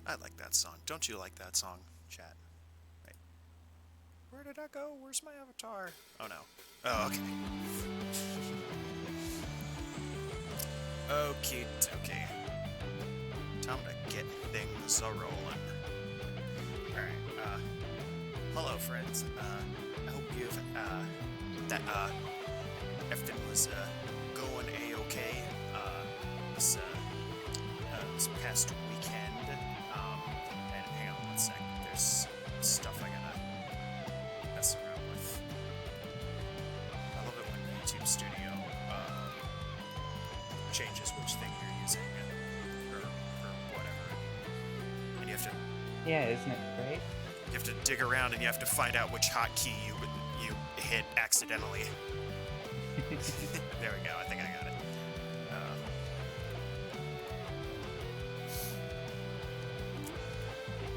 I like that song. Don't you like that song, chat? Wait, where did I go? Where's my avatar? Oh no. Oh, okay. Okie dokie. Time to get things a rolling. Alright, hello friends. I hope you've, that, everything was, going a-okay, this, this past weekend. And hang on one sec. There's stuff I gotta mess around with. I love it when YouTube Studio, changes which thing you're using, or whatever. And you have to Yeah, isn't it great? you have to dig around and you have to find out which hotkey you hit accidentally. There we go. I think I got it.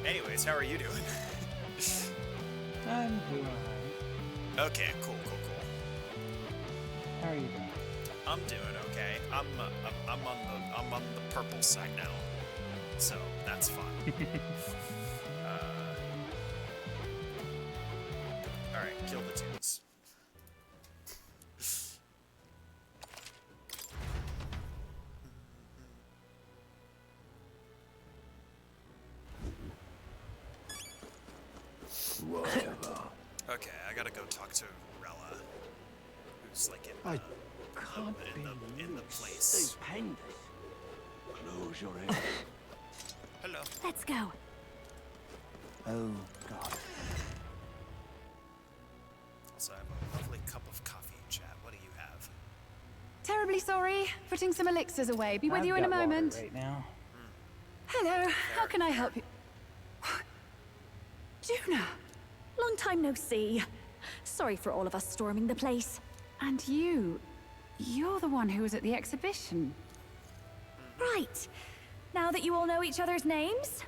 Anyways, how are you doing? I'm doing alright. Okay, cool. How are you doing? I'm doing okay. I'm on the purple side now, so that's fun. All right, kill the tunes. Whatever. Okay, I gotta go talk to Rella, who's like I in the place. Stupendous. Close your eyes. Hello. Let's go. Oh, God. Also, I have a lovely cup of coffee, chat. What do you have? Terribly sorry. Putting some elixirs away. Be with I've you in a got water moment. right now. Hello. How can I help you? Juna. Long time no see. Sorry for all of us storming the place. And you're the one who was at the exhibition. Right. Now that you all know each other's names,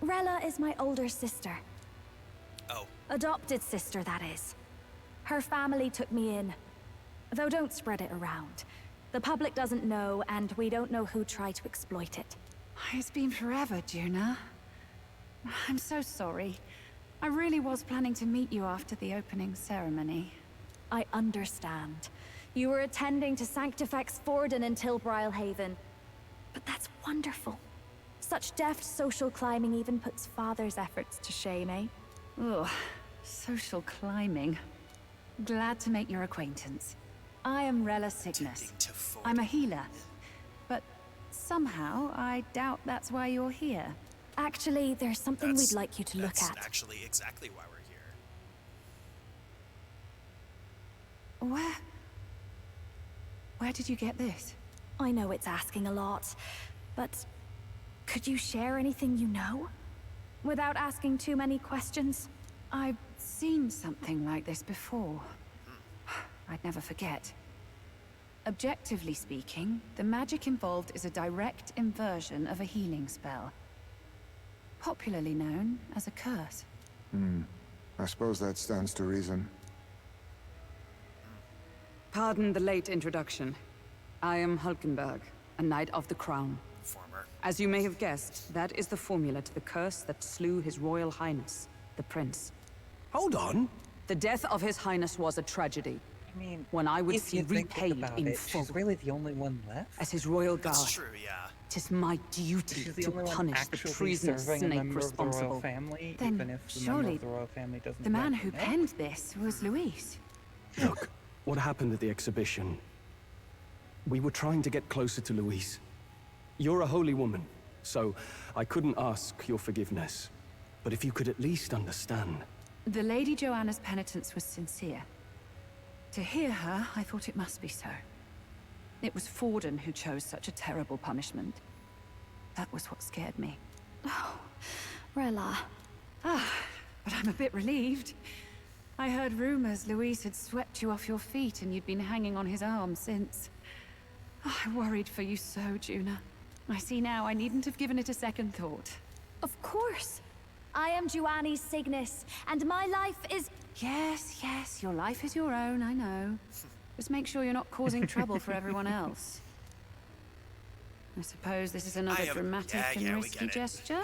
Rella is my older sister. Oh, Adopted sister, that is. Her family took me in. Though don't spread it around. The public doesn't know, and we don't know who tried to exploit it. It's been forever, Juna. I'm so sorry. I really was planning to meet you after the opening ceremony. I understand. You were attending to Sanctifex Forden in Tilbrile Haven. But that's wonderful. Such deft social climbing even puts father's efforts to shame, eh? Ugh, social climbing. Glad to make your acquaintance. I am Rella Cygnus. tending to fold. I'm a healer. But somehow, I doubt that's why you're here. Actually, there's something we'd like you to look That's at. actually exactly why we're here. Where did you get this? I know it's asking a lot, but could you share anything you know? Without asking too many questions? I've seen something like this before. I'd never forget. Objectively speaking, the magic involved is a direct inversion of a healing spell. Popularly known as a curse. I suppose that stands to reason. Pardon the late introduction. I am Hulkenberg, a Knight of the Crown. Former. As you may have guessed, that is the formula to the curse that slew His Royal Highness, the Prince. Hold on. The death of His Highness was a tragedy, I mean, one I would if see you think repaid about in it, full. she's really the only one left. As His Royal Guard, That's true, yeah. tis my duty She's the to only one punish the actually treasonous serving a snake member of the royal responsible. family, Then even if the member surely of the royal family doesn't. The man like who the penned this was Luis. Look, what happened at the exhibition? We were trying to get closer to Louise. You're a holy woman, so I couldn't ask your forgiveness. But if you could at least understand. The Lady Joanna's penitence was sincere. To hear her, I thought it must be so. It was Forden who chose such a terrible punishment. That was what scared me. Rella. But I'm a bit relieved. I heard rumors Luis had swept you off your feet and you'd been hanging on his arm since. I worried for you so, Juna. I see now I needn't have given it a second thought. Of course. I am Juani Cygnus, and my life is... Yes, your life is your own, I know. Just make sure you're not causing trouble for everyone else. I suppose this is another dramatic and we risky get it. gesture?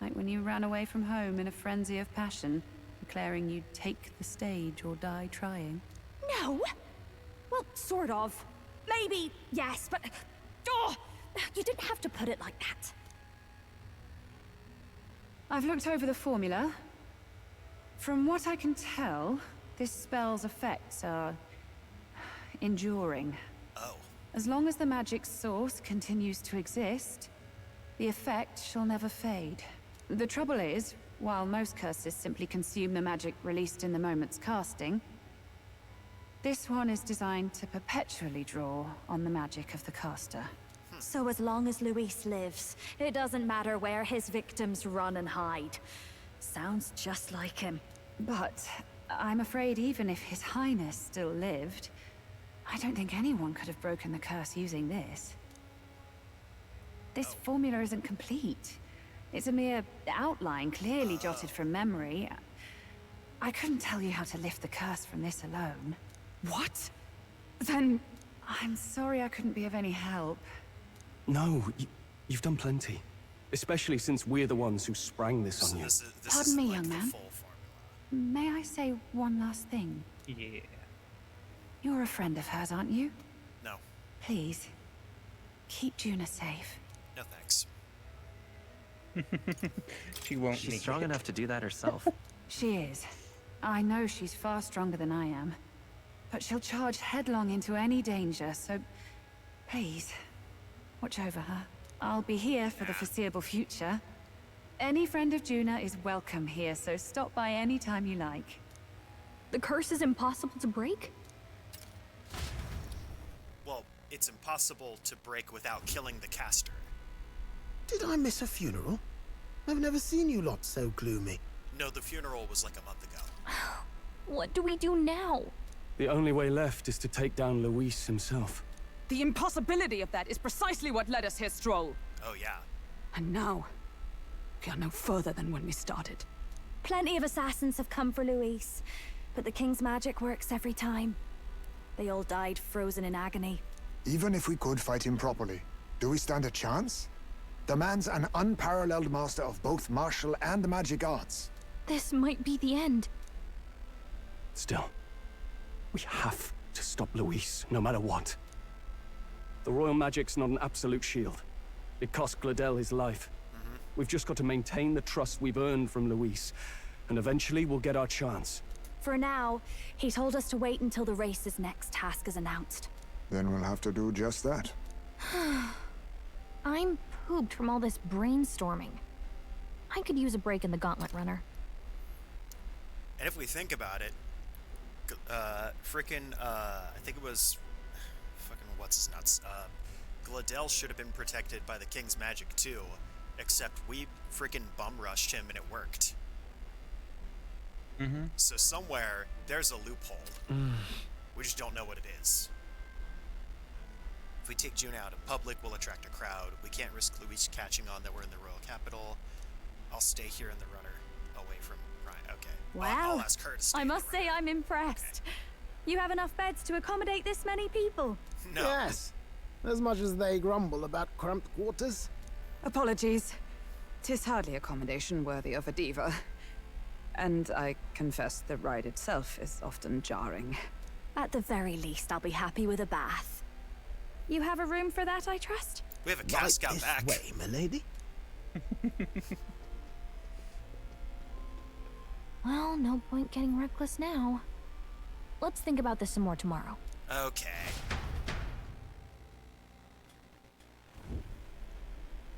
Like when you ran away from home in a frenzy of passion, declaring you'd take the stage or die trying. No! Well, sort of. Maybe, yes, but... Oh! You didn't have to put it like that. I've looked over the formula. From what I can tell, this spell's effects are enduring. Oh. As long as the magic source continues to exist, the effect shall never fade. The trouble is, while most curses simply consume the magic released in the moment's casting, this one is designed to perpetually draw on the magic of the caster. So as long as Luis lives, it doesn't matter where his victims run and hide. Sounds just like him. But I'm afraid even if His Highness still lived, I don't think anyone could have broken the curse using this. This formula isn't complete. It's a mere outline, clearly jotted from memory. I couldn't tell you how to lift the curse from this alone. What? Then I'm sorry I couldn't be of any help. No, you've done plenty. Especially since we're the ones who sprang this So on you. this Pardon is me, like young the man. full formula. May I say one last thing? Yeah. You're a friend of hers, aren't you? No. Please, keep Juna safe. No thanks. She won't She's need strong it. enough to do that herself. She is. I know she's far stronger than I am. But she'll charge headlong into any danger, so please, watch over her. I'll be here for the foreseeable future. Any friend of Juna is welcome here, so stop by any time you like. The curse is impossible to break? Well, it's impossible to break without killing the caster. Did I miss a funeral? I've never seen you lot so gloomy. No, the funeral was like a month ago. What do we do now? The only way left is to take down Luis himself. The impossibility of that is precisely what led us here, Stroll. Oh yeah. And now, we are no further than when we started. Plenty of assassins have come for Luis, but the king's magic works every time. They all died frozen in agony. Even if we could fight him properly, do we stand a chance? The man's an unparalleled master of both martial and magic arts. This might be the end. Still, we have to stop Luis, no matter what. The royal magic's not an absolute shield. It cost Gladel his life. We've just got to maintain the trust we've earned from Luis, and eventually we'll get our chance. For now, he told us to wait until the race's next task is announced. Then we'll have to do just that. I'm pooped from all this brainstorming. I could use a break in the Gauntlet Runner. And if we think about it, I think it was, fucking what's his nuts, Gladel should have been protected by the king's magic too, except we freaking bum rushed him and it worked. So somewhere, there's a loophole. We just don't know what it is. If we take Juna out in public, we'll attract a crowd. We can't risk Luis catching on that we're in the royal capital. I'll stay here in the runner, away from Ryan. Okay. I'll ask her to stay. I must say I'm impressed. You have enough beds to accommodate this many people? No. Yes. As much as they grumble about cramped quarters. Apologies. 'Tis hardly accommodation worthy of a diva. And I confess the ride itself is often jarring. At the very least, I'll be happy with a bath. You have a room for that, I trust? We have a cask out Right back. this way, milady. Well, no point getting reckless now. Let's think about this some more tomorrow. Okay.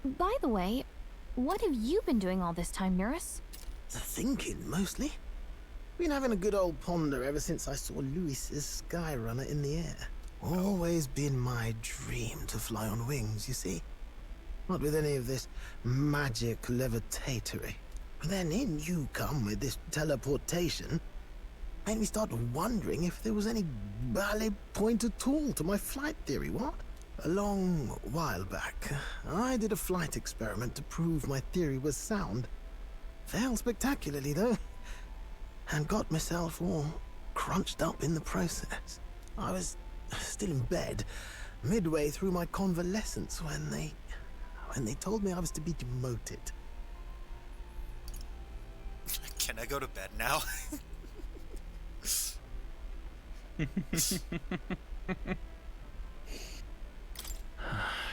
By the way, what have you been doing all this time, Eurus? Thinking, mostly. Been having a good old ponder ever since I saw Luis's Sky Runner in the air. Always been my dream to fly on wings, you see. Not with any of this magic levitatory. But then in you come with this teleportation. Made me start wondering if there was any ballet point at all to my flight theory, what? A long while back, I did a flight experiment to prove my theory was sound. Failed spectacularly, though. And got myself all crunched up in the process. I was still in bed, midway through my convalescence when they told me I was to be demoted. Can I go to bed now?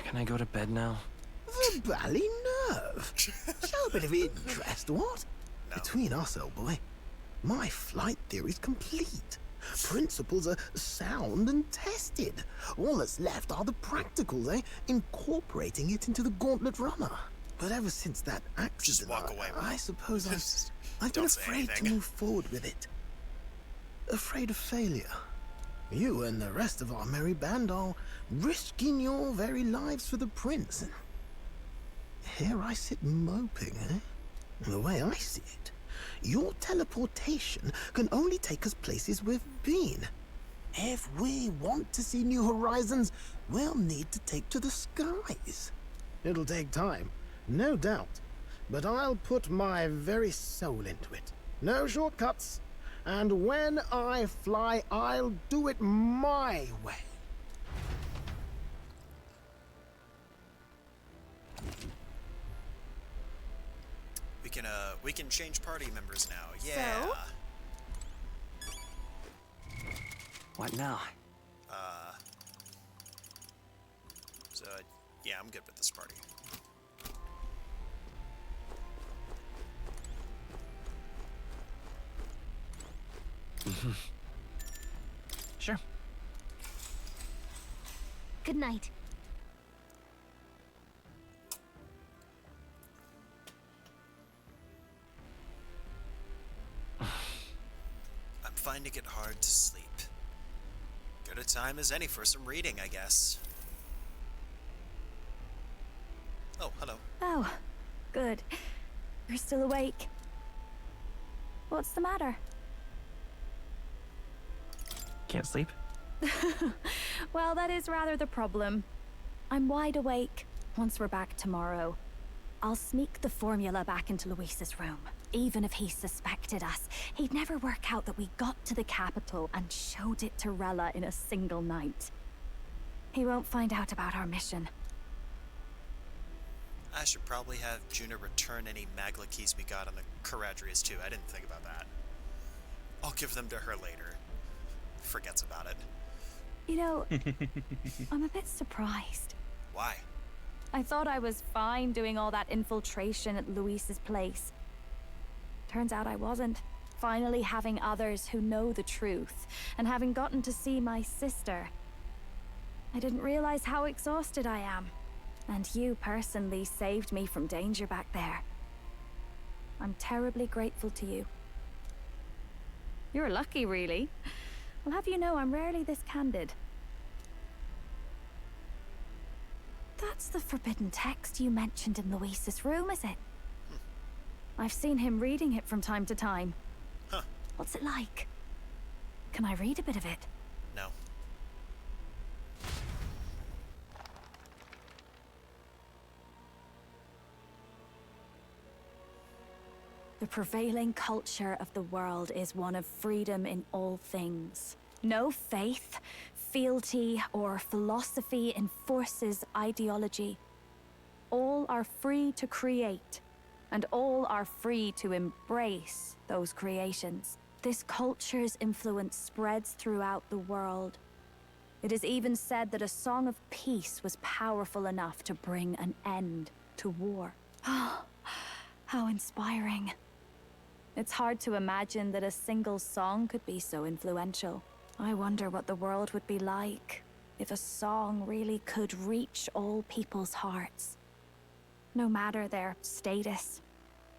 Can I go to bed now? The bally nerve! Show a bit of interest, what? No. Between us, old boy, my flight theory's complete. Principles are sound and tested. All that's left are the practicals, incorporating it into the Gauntlet Runner. But ever since that accident, Just walk away, Will. I suppose I've been Don't say afraid to anything. move forward with it. Afraid of failure. You and the rest of our merry band are risking your very lives for the prince. Here I sit moping, The way I see it, your teleportation can only take us places we've been. If we want to see new horizons, we'll need to take to the skies. It'll take time, no doubt, but I'll put my very soul into it. No shortcuts. And when I fly, I'll do it my way. We can change party members now. Yeah. What now? So yeah, I'm good with this party. Sure. Good night. I'm finding it hard to sleep. Good a time as any for some reading, I guess. Oh, hello. Oh, good. You're still awake. What's the matter? Can't sleep? Well, that is rather the problem. I'm wide awake. Once we're back tomorrow, I'll sneak the formula back into Luis's room. Even if he suspected us, he'd never work out that we got to the capital and showed it to Rella in a single night. He won't find out about our mission. I should probably have Juna return any Magla keys we got on the Caradrius too. I didn't think about that. I'll give them to her later. Forgets about it. You know, I'm a bit surprised. Why? I thought I was fine doing all that infiltration at Luis's place. Turns out I wasn't. Finally having others who know the truth, and having gotten to see my sister. I didn't realize how exhausted I am. And you personally saved me from danger back there. I'm terribly grateful to you. You're lucky, really. I'll have you know I'm rarely this candid. That's the forbidden text you mentioned in Luis's room, is it? I've seen him reading it from time to time. Huh. What's it like? Can I read a bit of it? No. The prevailing culture of the world is one of freedom in all things. No faith, fealty, or philosophy enforces ideology. All are free to create, and all are free to embrace those creations. This culture's influence spreads throughout the world. It is even said that a song of peace was powerful enough to bring an end to war. How inspiring. It's hard to imagine that a single song could be so influential. I wonder what the world would be like if a song really could reach all people's hearts. No matter their status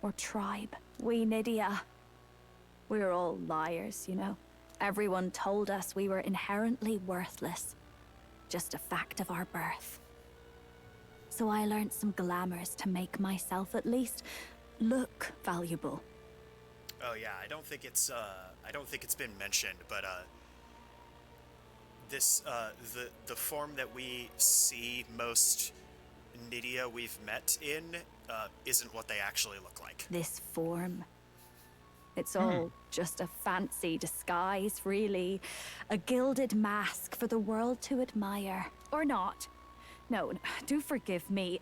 or tribe. We Nydia, we're all liars, you know. Everyone told us we were inherently worthless. Just a fact of our birth. So I learned some glamours to make myself at least look valuable. Oh yeah, I don't think it's been mentioned, but the form that we see most Nydia we've met in isn't what they actually look like. This form. It's all just a fancy disguise, really. A gilded mask for the world to admire. Or not. No, do forgive me.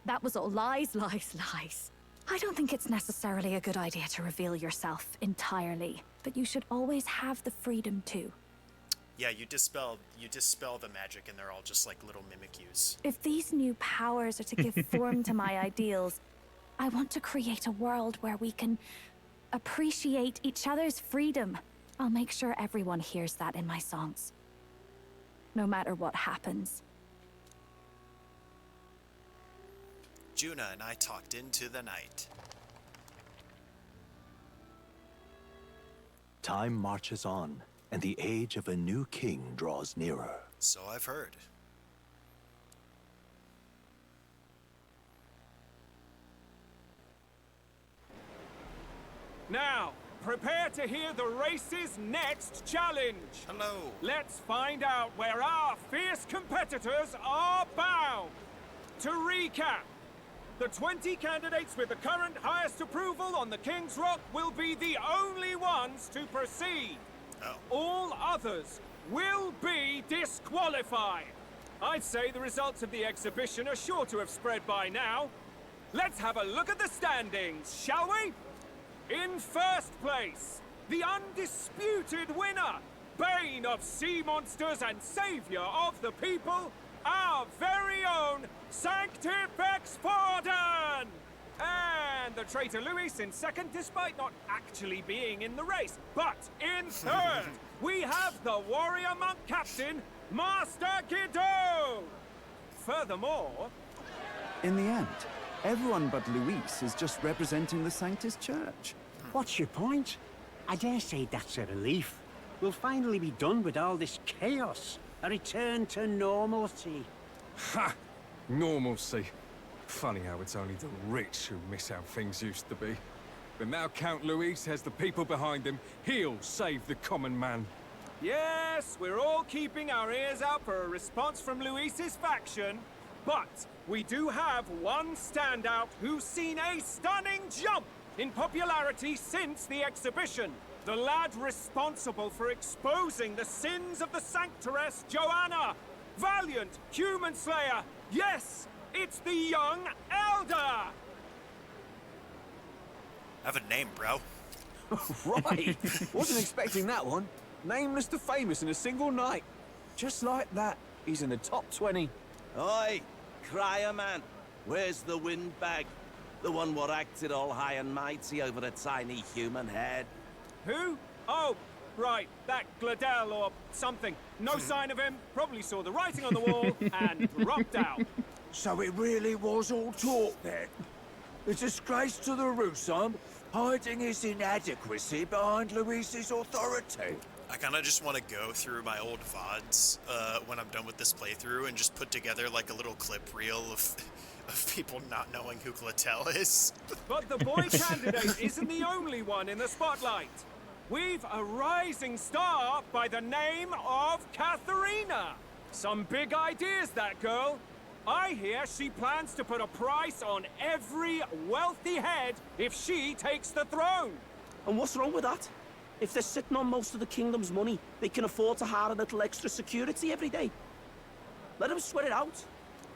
That was all lies, lies, lies. I don't think it's necessarily a good idea to reveal yourself entirely, but you should always have the freedom to. Yeah, you dispel the magic, and they're all just like little mimicus. If these new powers are to give form to my ideals, I want to create a world where we can appreciate each other's freedom. I'll make sure everyone hears that in my songs, no matter what happens. Juna and I talked into the night. Time marches on, and the age of a new king draws nearer. So I've heard. Now, prepare to hear the race's next challenge. Hello. Let's find out where our fierce competitors are bound. To recap, the 20 candidates with the current highest approval on the King's Rock will be the only ones to proceed. Oh. All others will be disqualified. I'd say the results of the exhibition are sure to have spread by now. Let's have a look at the standings, shall we? In first place, the undisputed winner, Bane of sea monsters and savior of the people, our very own Sanctifex Forden! And the traitor Luis in second, despite not actually being in the race. But in third, we have the warrior monk captain, Master Guido! Furthermore... In the end, everyone but Luis is just representing the Sanctus Church. What's your point? I dare say that's a relief. We'll finally be done with all this chaos. A return to normalcy. Ha! Normalcy. Funny how it's only the rich who miss how things used to be. But now Count Luis has the people behind him. He'll save the common man. Yes, we're all keeping our ears out for a response from Luis's faction. But we do have one standout who's seen a stunning jump in popularity since the exhibition. The lad responsible for exposing the sins of the Sanctoress Joanna. Valiant human slayer. Yes, it's the young Elder. Have a name, bro. Right! Wasn't expecting that one. Nameless to famous in a single night. Just like that, he's in the top 20. Oi, crier man. Where's the windbag? The one what acted all high and mighty over a tiny human head. Who? Oh, right, that Gladel or something. No sign of him, probably saw the writing on the wall and dropped out. So it really was all talk then? A disgrace to the Rusum, hiding his inadequacy behind Luis's authority. I kind of just want to go through my old VODs when I'm done with this playthrough and just put together like a little clip reel of people not knowing who Glatel is. But the boy candidate isn't the only one in the spotlight. We've a rising star by the name of Katharina. Some big ideas, that girl. I hear she plans to put a price on every wealthy head if she takes the throne. And what's wrong with that? If they're sitting on most of the kingdom's money, they can afford to hire a little extra security every day. Let them sweat it out.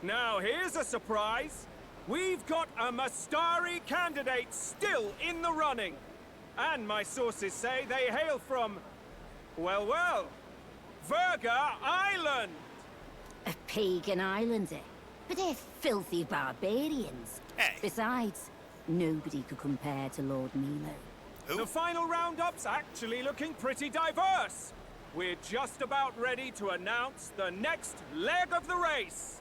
Now here's a surprise. We've got a Mastari candidate still in the running. And my sources say they hail from, well, Verga Island. A pagan island, eh? But they're filthy barbarians. Hey. Besides, nobody could compare to Lord Milo. Who? The final roundup's actually looking pretty diverse. We're just about ready to announce the next leg of the race.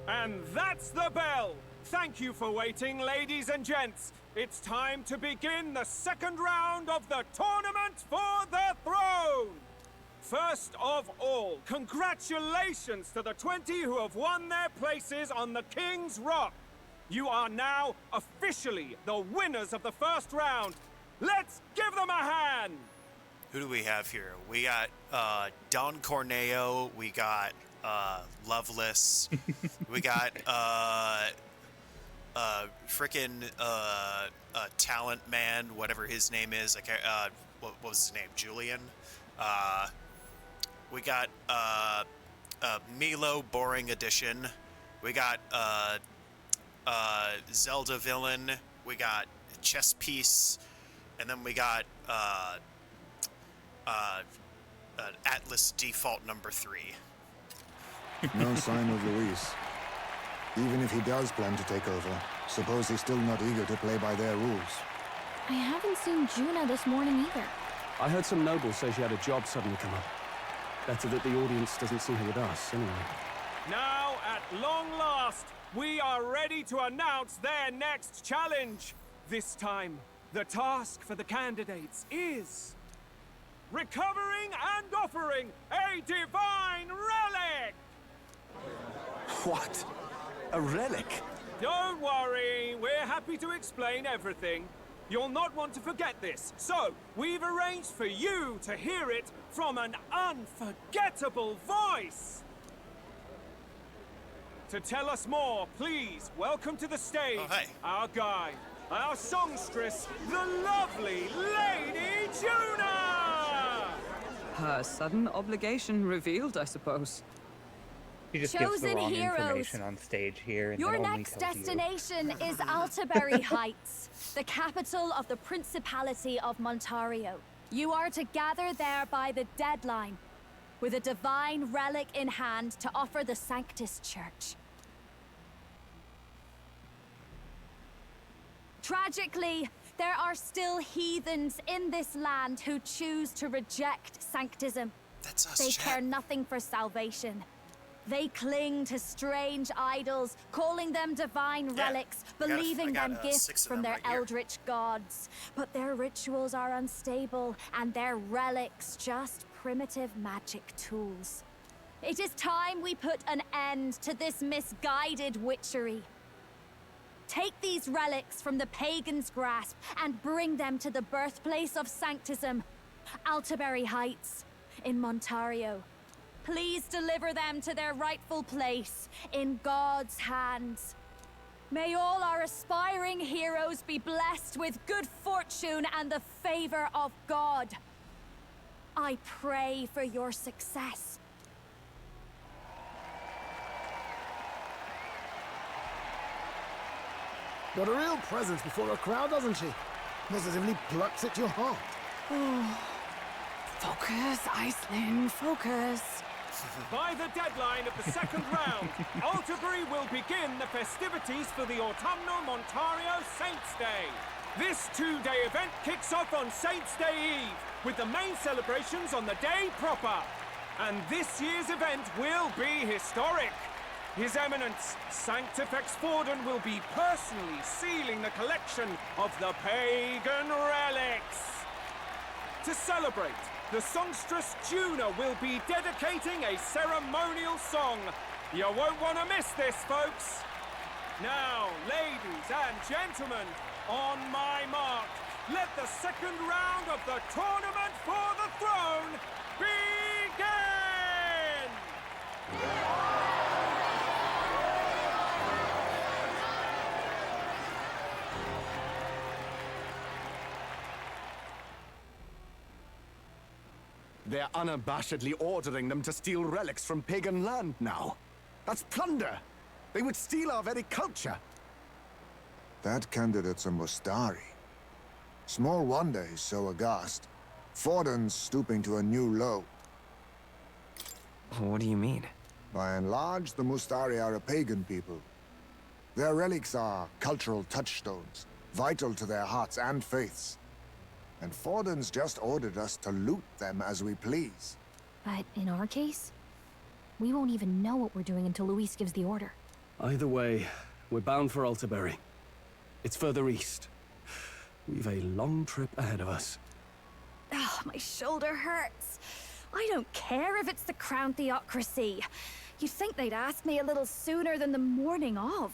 And that's the bell! Thank you for waiting, ladies and gents. It's time to begin the second round of the tournament for the throne! First of all, congratulations to the 20 who have won their places on the King's Rock. You are now officially the winners of the first round. Let's give them a hand! Who do we have here? We got Don Corneo, we got Loveless, we got frickin' talent man, whatever his name is. Like, what was his name? Julian. We got Milo Boring Edition. We got Zelda Villain. We got Chess Piece, and then we got Atlas Default number 3. No sign of Luis. Even if he does plan to take over, suppose he's still not eager to play by their rules. I haven't seen Juna this morning either. I heard some nobles say she had a job suddenly come up. Better that the audience doesn't see her with us, anyway. Now, at long last, we are ready to announce their next challenge. This time, the task for the candidates is recovering and offering a divine relic! What? A relic? Don't worry, we're happy to explain everything. You'll not want to forget this, so we've arranged for you to hear it from an unforgettable voice. To tell us more, please welcome to the stage our guide, our songstress, the lovely Lady Juna! Her sudden obligation revealed, I suppose. She just gives the Chosen wrong heroes. information on stage here. And Your then only next tells you. destination is Altaberry Heights, the capital of the Principality of Montario. You are to gather there by the deadline, with a divine relic in hand to offer the Sanctus Church. Tragically, there are still heathens in this land who choose to reject sanctism. That's us, They Chad. care nothing for salvation. They cling to strange idols, calling them divine relics, believing them gifts 6 of from them their right here. eldritch gods. But their rituals are unstable, and their relics just primitive magic tools. It is time we put an end to this misguided witchery. Take these relics from the pagan's grasp and bring them to the birthplace of sanctism, Altaberry Heights, in Montario. Please deliver them to their rightful place in God's hands. May all our aspiring heroes be blessed with good fortune and the favor of God. I pray for your success. Got a real presence before a crowd, doesn't she? Positively plucks at your heart. Oh. Focus, Iceland, focus. By the deadline of the second round, Altaberry will begin the festivities for the Autumnal Montario Saints' Day. This 2-day event kicks off on Saints' Day Eve, with the main celebrations on the day proper. And this year's event will be historic. His Eminence, Sanctifex Forden, will be personally sealing the collection of the pagan relics. To celebrate, the songstress Juna will be dedicating a ceremonial song. You won't want to miss this, folks. Now, ladies and gentlemen, on my mark, let the second round of the Tournament for the Throne begin! They're unabashedly ordering them to steal relics from pagan land now. That's plunder. They would steal our very culture. That candidate's a Mustari. Small wonder he's so aghast. Forden's stooping to a new low. What do you mean? By and large, the Mustari are a pagan people. Their relics are cultural touchstones, vital to their hearts and faiths. And Forden's just ordered us to loot them as we please. But in our case, we won't even know what we're doing until Luis gives the order. Either way, we're bound for Altaberry. It's further east. We've a long trip ahead of us. Oh, my shoulder hurts. I don't care if it's the Crown Theocracy. You'd think they'd ask me a little sooner than the morning of.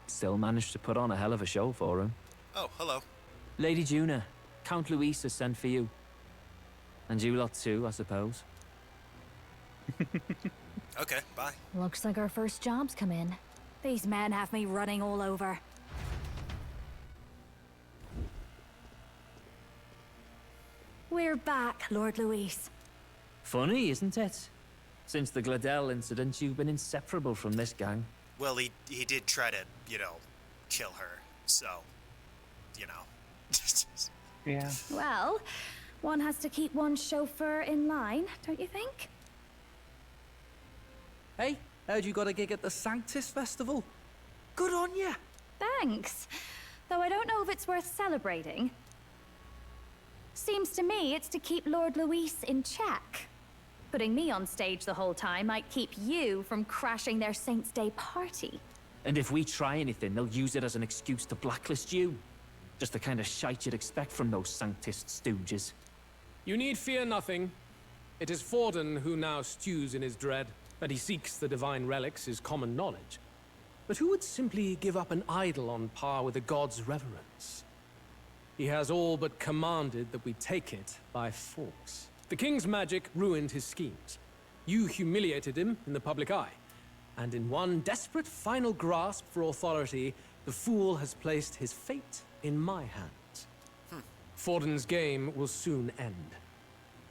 Still managed to put on a hell of a show for him. Oh, hello. Lady Juna, Count Luis has sent for you. And you lot too, I suppose. Okay, bye. Looks like our first job's come in. These men have me running all over. We're back, Lord Luis. Funny, isn't it? Since the Gladel incident, you've been inseparable from this gang. Well, he did try to, you know, kill her, so, you know. Yeah. Well, one has to keep one's chauffeur in line, don't you think? Hey, heard you got a gig at the Sanctus Festival? Good on ya! Thanks. Though I don't know if it's worth celebrating. Seems to me it's to keep Lord Luis in check. Putting me on stage the whole time might keep you from crashing their Saints' Day party. And if we try anything, they'll use it as an excuse to blacklist you. Just the kind of shite you'd expect from those Sanctist stooges. You need fear nothing. It is Forden who now stews in his dread. That he seeks the divine relics is common knowledge. But who would simply give up an idol on par with a god's reverence? He has all but commanded that we take it by force. The king's magic ruined his schemes. You humiliated him in the public eye. And in one desperate final grasp for authority, the fool has placed his fate in my hands. Forden's game will soon end.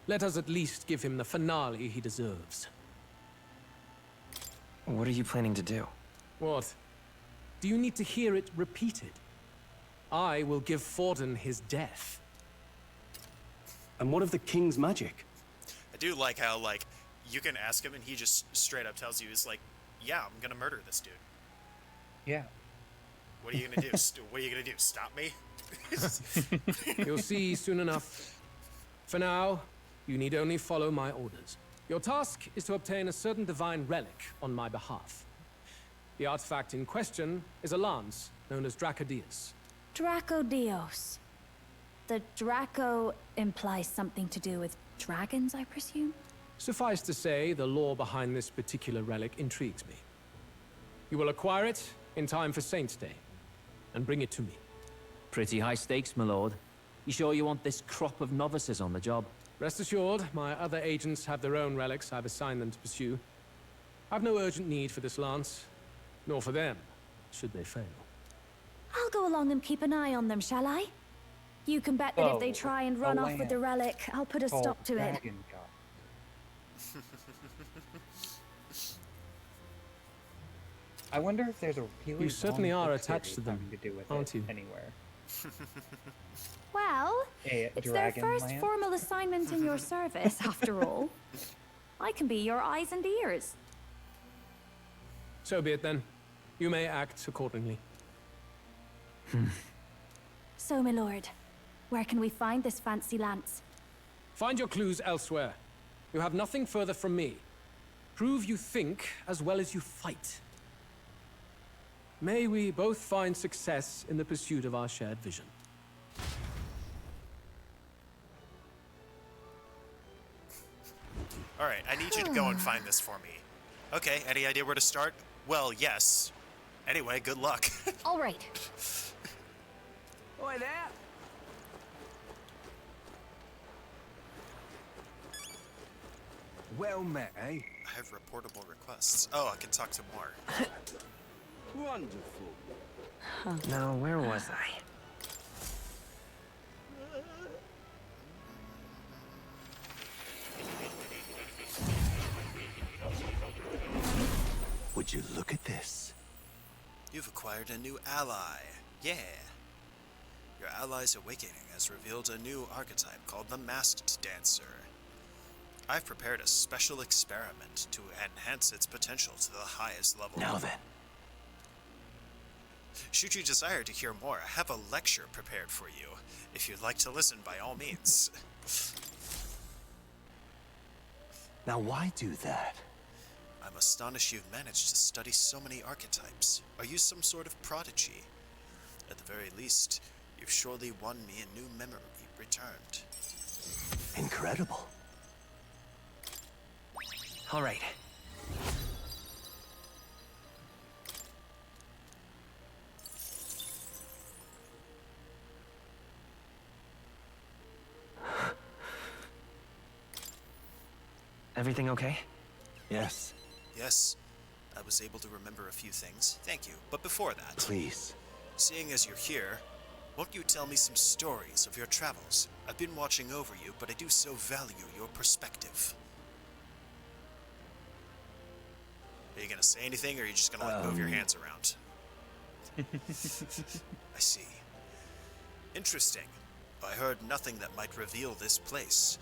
Let us at least give him the finale he deserves. What are you planning to do? What? Do you need to hear it repeated? I will give Forden his death. And what of the king's magic? I do like how, like, you can ask him and he just straight up tells you, he's like, yeah, I'm gonna murder this dude. Yeah. What are you gonna do? What are you gonna do? Stop me? You'll see soon enough. For now, you need only follow my orders. Your task is to obtain a certain divine relic on my behalf. The artifact in question is a lance known as Dracodius. Dracodios. The Draco implies something to do with dragons, I presume? Suffice to say, the lore behind this particular relic intrigues me. You will acquire it in time for Saints' Day, and bring it to me. Pretty high stakes, my lord. You sure you want this crop of novices on the job? Rest assured, my other agents have their own relics I've assigned them to pursue. I've no urgent need for this lance, nor for them, should they fail. I'll go along and keep an eye on them, shall I? You can bet that if they try and run off with the relic, I'll put a stop to it. I wonder if there's a really You certainly long are book attached series to them, having to do with aren't it you? Anywhere. Well, it's their first Dragonland? formal assignment in your service, after all. I can be your eyes and ears. So be it then. You may act accordingly. So, my lord, where can we find this fancy lance? Find your clues elsewhere. You have nothing further from me. Prove you think as well as you fight. May we both find success in the pursuit of our shared vision. Alright, I need you to go and find this for me. Okay, any idea where to start? Well, yes. Anyway, good luck. All right. Oi there! Well met, eh? I have reportable requests. Oh, I can talk to more. Wonderful. Now, where was I? Would you look at this? You've acquired a new ally. Yeah. Your ally's awakening has revealed a new archetype called the Masked Dancer. I've prepared a special experiment to enhance its potential to the highest level. Now then. Should you desire to hear more, I have a lecture prepared for you. If you'd like to listen, by all means. Now why do that? I'm astonished you've managed to study so many archetypes. Are you some sort of prodigy? At the very least, you've surely won me a new memory returned. Incredible. All right. Everything okay? Yes. Yes, I was able to remember a few things. Thank you. But before that... Please. Seeing as you're here, Won't you tell me some stories of your travels? I've been watching over you, but I do so value your perspective. Are you gonna say anything, or are you just gonna like move your hands around? I see. Interesting. I heard nothing that might reveal this place.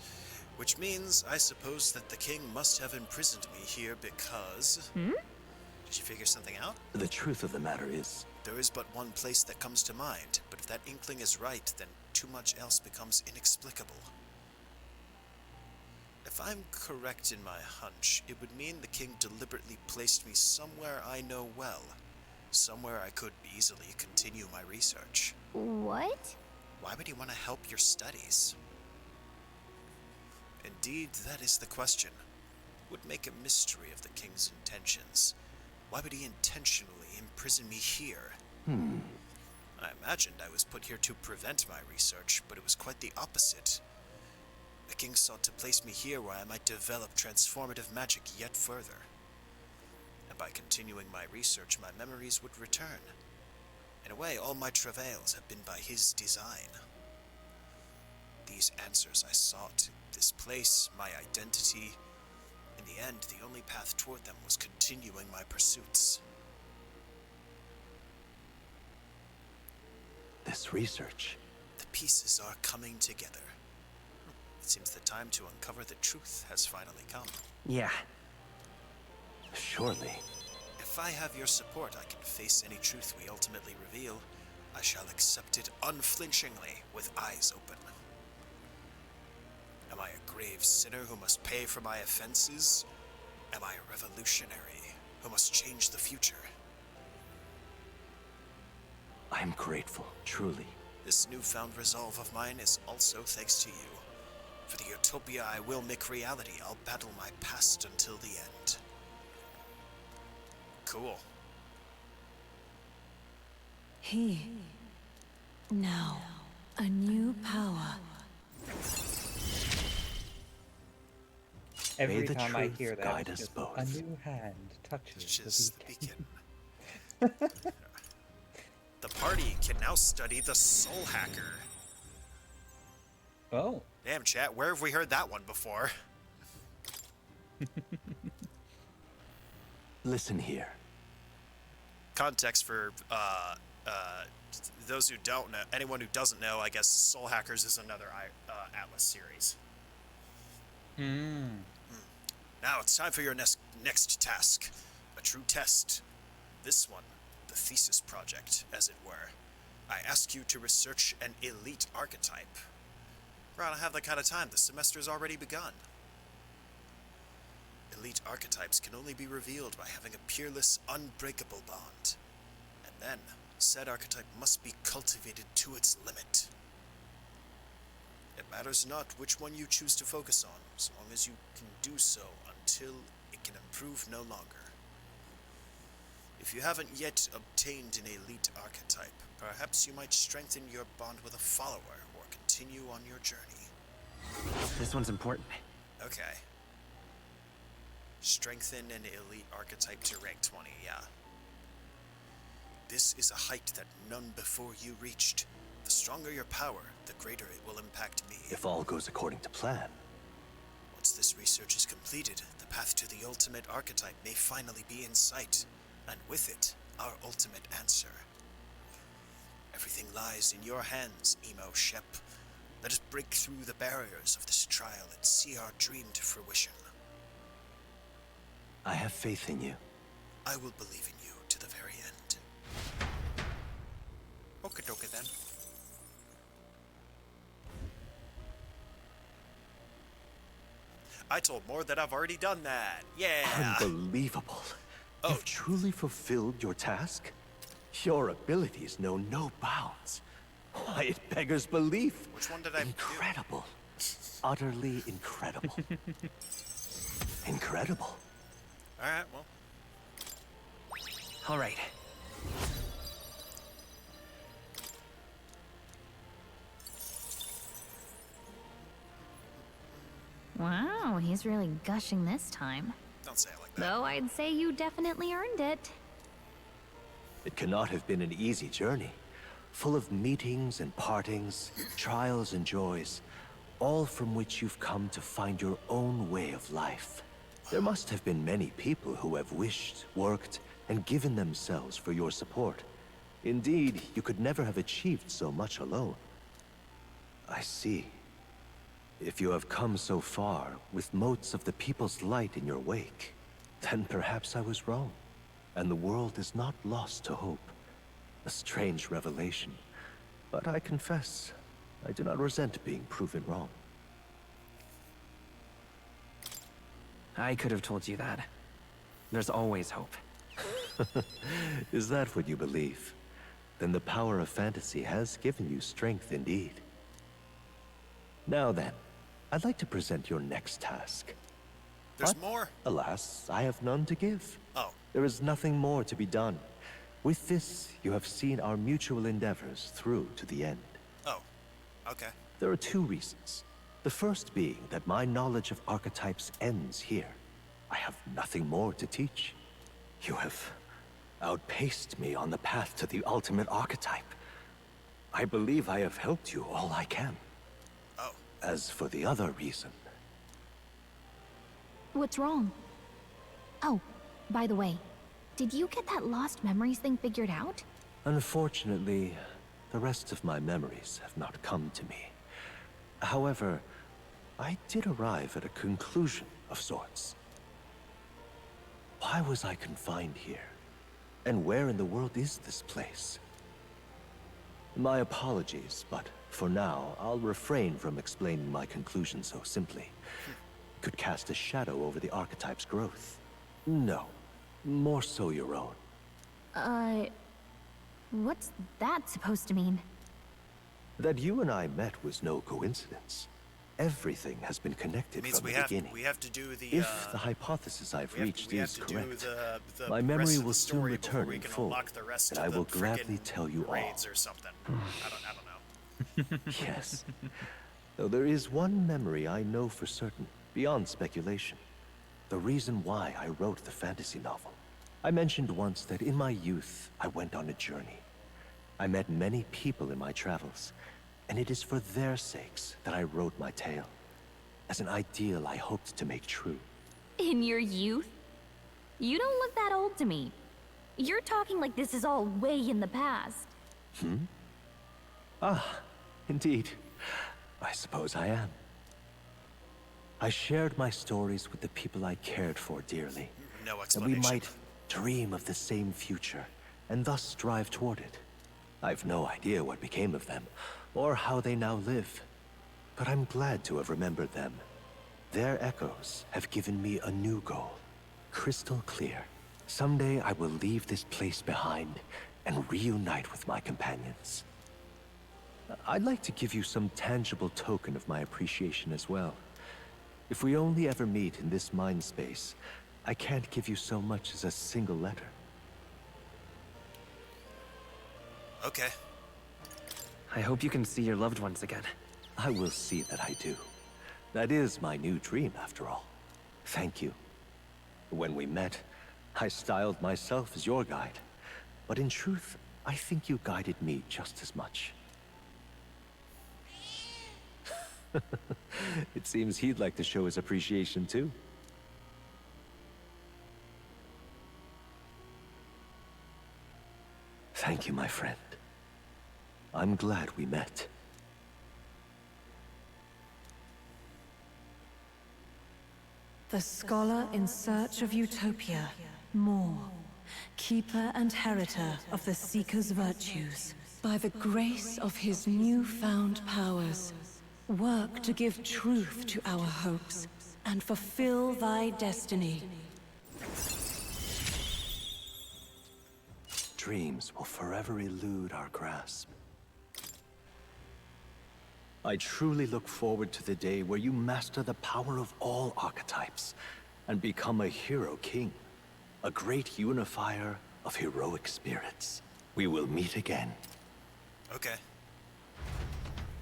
Which means, I suppose that the king must have imprisoned me here because... Did you figure something out? The truth of the matter is... There is but one place that comes to mind, but if that inkling is right, then too much else becomes inexplicable. If I'm correct in my hunch, it would mean the king deliberately placed me somewhere I know well. Somewhere I could easily continue my research. What? Why would he want to help your studies? Indeed, that is the question. Would make a mystery of the king's intentions. Why would he intentionally imprison me here? I imagined I was put here to prevent my research, but it was quite the opposite. The king sought to place me here where I might develop transformative magic yet further. And by continuing my research, my memories would return. In a way, all my travails have been by his design. These answers I sought, this place, my identity. In the end, the only path toward them was continuing my pursuits. This research. The pieces are coming together. It seems the time to uncover the truth has finally come. Yeah. Surely. If I have your support, I can face any truth we ultimately reveal. I shall accept it unflinchingly, with eyes open. Am I a grave sinner who must pay for my offenses? Am I a revolutionary who must change the future? I'm grateful, truly. This newfound resolve of mine is also thanks to you. For the utopia I will make reality, I'll battle my past until the end. Cool. Now, a new power. Every the time I truth hear that, guide it's us just both. a new hand touches the beacon. The party can now study the Soul Hacker. Oh. Damn, chat, where have we heard that one before? Listen here. Context for those who don't know, anyone who doesn't know, I guess Soul Hackers is another Atlas series. Now it's time for your next task. A true test. This one, the thesis project, as it were. I ask you to research an elite archetype. I don't have that kind of time. The semester's already begun. Elite archetypes can only be revealed by having a peerless, unbreakable bond. And then, said archetype must be cultivated to its limit. It matters not which one you choose to focus on, as long as you can do so until it can improve no longer. If you haven't yet obtained an elite archetype, perhaps you might strengthen your bond with a follower or continue on your journey. This one's important. Okay. Strengthen an elite archetype to rank 20, yeah. This is a height that none before you reached. The stronger your power, the greater it will impact me. If all goes according to plan. Once this research is completed, the path to the ultimate archetype may finally be in sight, and with it, our ultimate answer. Everything lies in your hands, Emo Shep. Let us break through the barriers of this trial and see our dream to fruition. I have faith in you. I will believe in you to the very end. Okie dokie then. I told more that I've already done that. Yeah. Unbelievable. You've truly fulfilled your task? Your abilities know no bounds. Why, it beggars belief. Which one did I Incredible. Utterly incredible. Incredible. Alright, well. All right. Wow, he's really gushing this time. Don't say it like that. Though I'd say you definitely earned it. It cannot have been an easy journey. full of meetings and partings, trials and joys, all from which you've come to find your own way of life. There must have been many people who have wished, worked, and given themselves for your support. Indeed, you could never have achieved so much alone. I see. If you have come so far, with motes of the people's light in your wake, then perhaps I was wrong, and the world is not lost to hope. A strange revelation, but I confess, I do not resent being proven wrong. I could have told you that. There's always hope. Is that what you believe? Then the power of fantasy has given you strength indeed. Now then, I'd like to present your next task. There's But, more? alas, I have none to give. Oh. There is nothing more to be done. With this, you have seen our mutual endeavors through to the end. Oh. Okay. There are two reasons. The first being that my knowledge of archetypes ends here. I have nothing more to teach. You have outpaced me on the path to the ultimate archetype. I believe I have helped you all I can. Oh. As for the other reason... What's wrong? Oh, by the way, did you get that lost memories thing figured out? Unfortunately, the rest of my memories have not come to me. However, I did arrive at a conclusion of sorts. Why was I confined here? And where in the world is this place? My apologies, but for now, I'll refrain from explaining my conclusion so simply. It could cast a shadow over the archetype's growth. No, more so your own. What's that supposed to mean? That you and I met was no coincidence. Everything has been connected Means from we the have beginning. we have to do the. If the hypothesis I've reached is correct, the my rest memory of the will soon story before return we in can full, unlock the rest and of I the will gladly frickin' tell you all. raids or something. I don't know. Yes. Though there is one memory I know for certain, beyond speculation. The reason why I wrote the fantasy novel. I mentioned once that in my youth, I went on a journey. I met many people in my travels, and it is for their sakes that I wrote my tale, as an ideal I hoped to make true. In your youth? You don't look that old to me. You're talking like this is all way in the past. Ah, indeed. I suppose I am. I shared my stories with the people I cared for dearly. No That explanation. we might dream of the same future, and thus strive toward it. I've no idea what became of them, or how they now live. But I'm glad to have remembered them. Their echoes have given me a new goal. Crystal clear. Someday I will leave this place behind and reunite with my companions. I'd like to give you some tangible token of my appreciation as well. If we only ever meet in this mind space, I can't give you so much as a single letter. Okay. I hope you can see your loved ones again. I will see that I do. That is my new dream, after all. Thank you. When we met, I styled myself as your guide. But in truth, I think you guided me just as much. It seems he'd like to show his appreciation too. Thank you, my friend. I'm glad we met. The scholar in search of utopia, more. Keeper and heriter of the Seeker's virtues. By the grace of his newfound powers, work to give truth to our hopes, and fulfill thy destiny. Dreams will forever elude our grasp. I truly look forward to the day where you master the power of all archetypes and become a hero king, a great unifier of heroic spirits. We will meet again. Okay.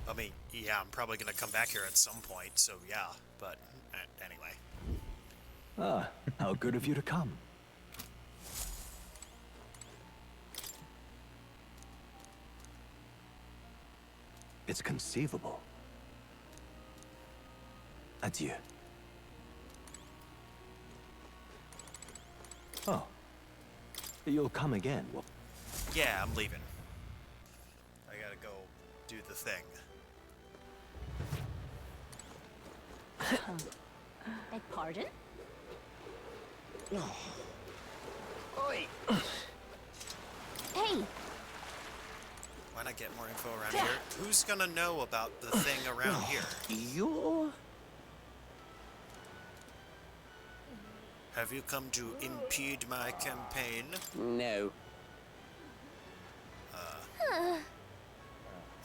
I mean, yeah, I'm probably gonna come back here at some point, so yeah, but anyway. Ah, how good of you to come. It's conceivable. Adieu. Oh. You'll come again. Yeah, I'm leaving. I gotta go do the thing. Beg pardon? Oi! Hey! Why not get more info around here? Who's gonna know about the thing around here? You're... Have you come to impede my campaign? No.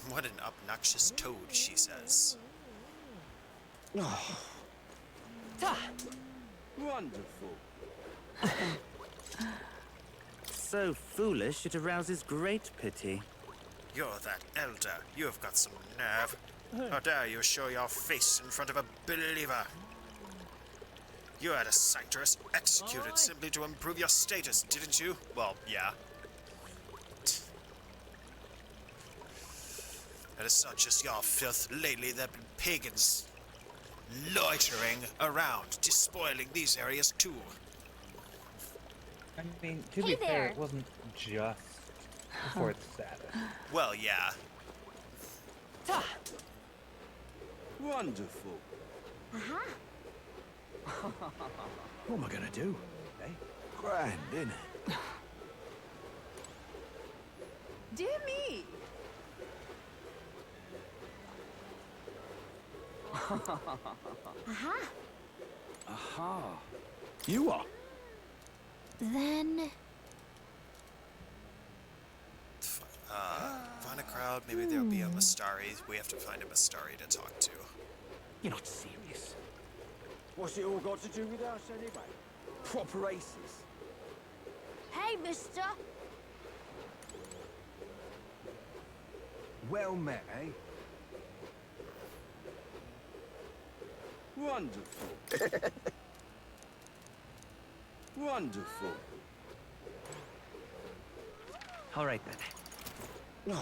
What an obnoxious toad, she says. Wonderful. So foolish, it arouses great pity. You're that elder. You have got some nerve. How dare you show your face in front of a believer? You had a sanctuary executed simply to improve your status, didn't you? Well, yeah. And as such as your filth, lately there have been pagans loitering around, despoiling these areas too. I mean, to be fair, it wasn't just before the Sabbath. Well, yeah. Wonderful. What am I gonna do? Eh? Grand, innit? Dear me! Aha. You are. Then... Find a crowd, maybe there'll be a Mastari. We have to find a Mastari to talk to. You're not serious. What's it all got to do with us anyway? Proper aces. Hey, mister! Well met, eh? Wonderful. Wonderful. All right, then. Oi!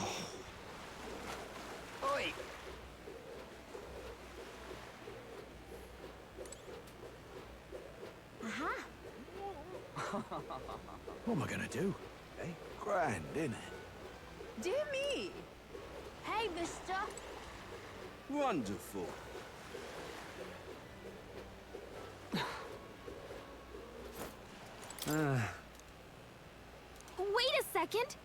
What am I gonna do? Eh? Grand, innit? Dear me! Hey, mister! Wonderful. Wait a second!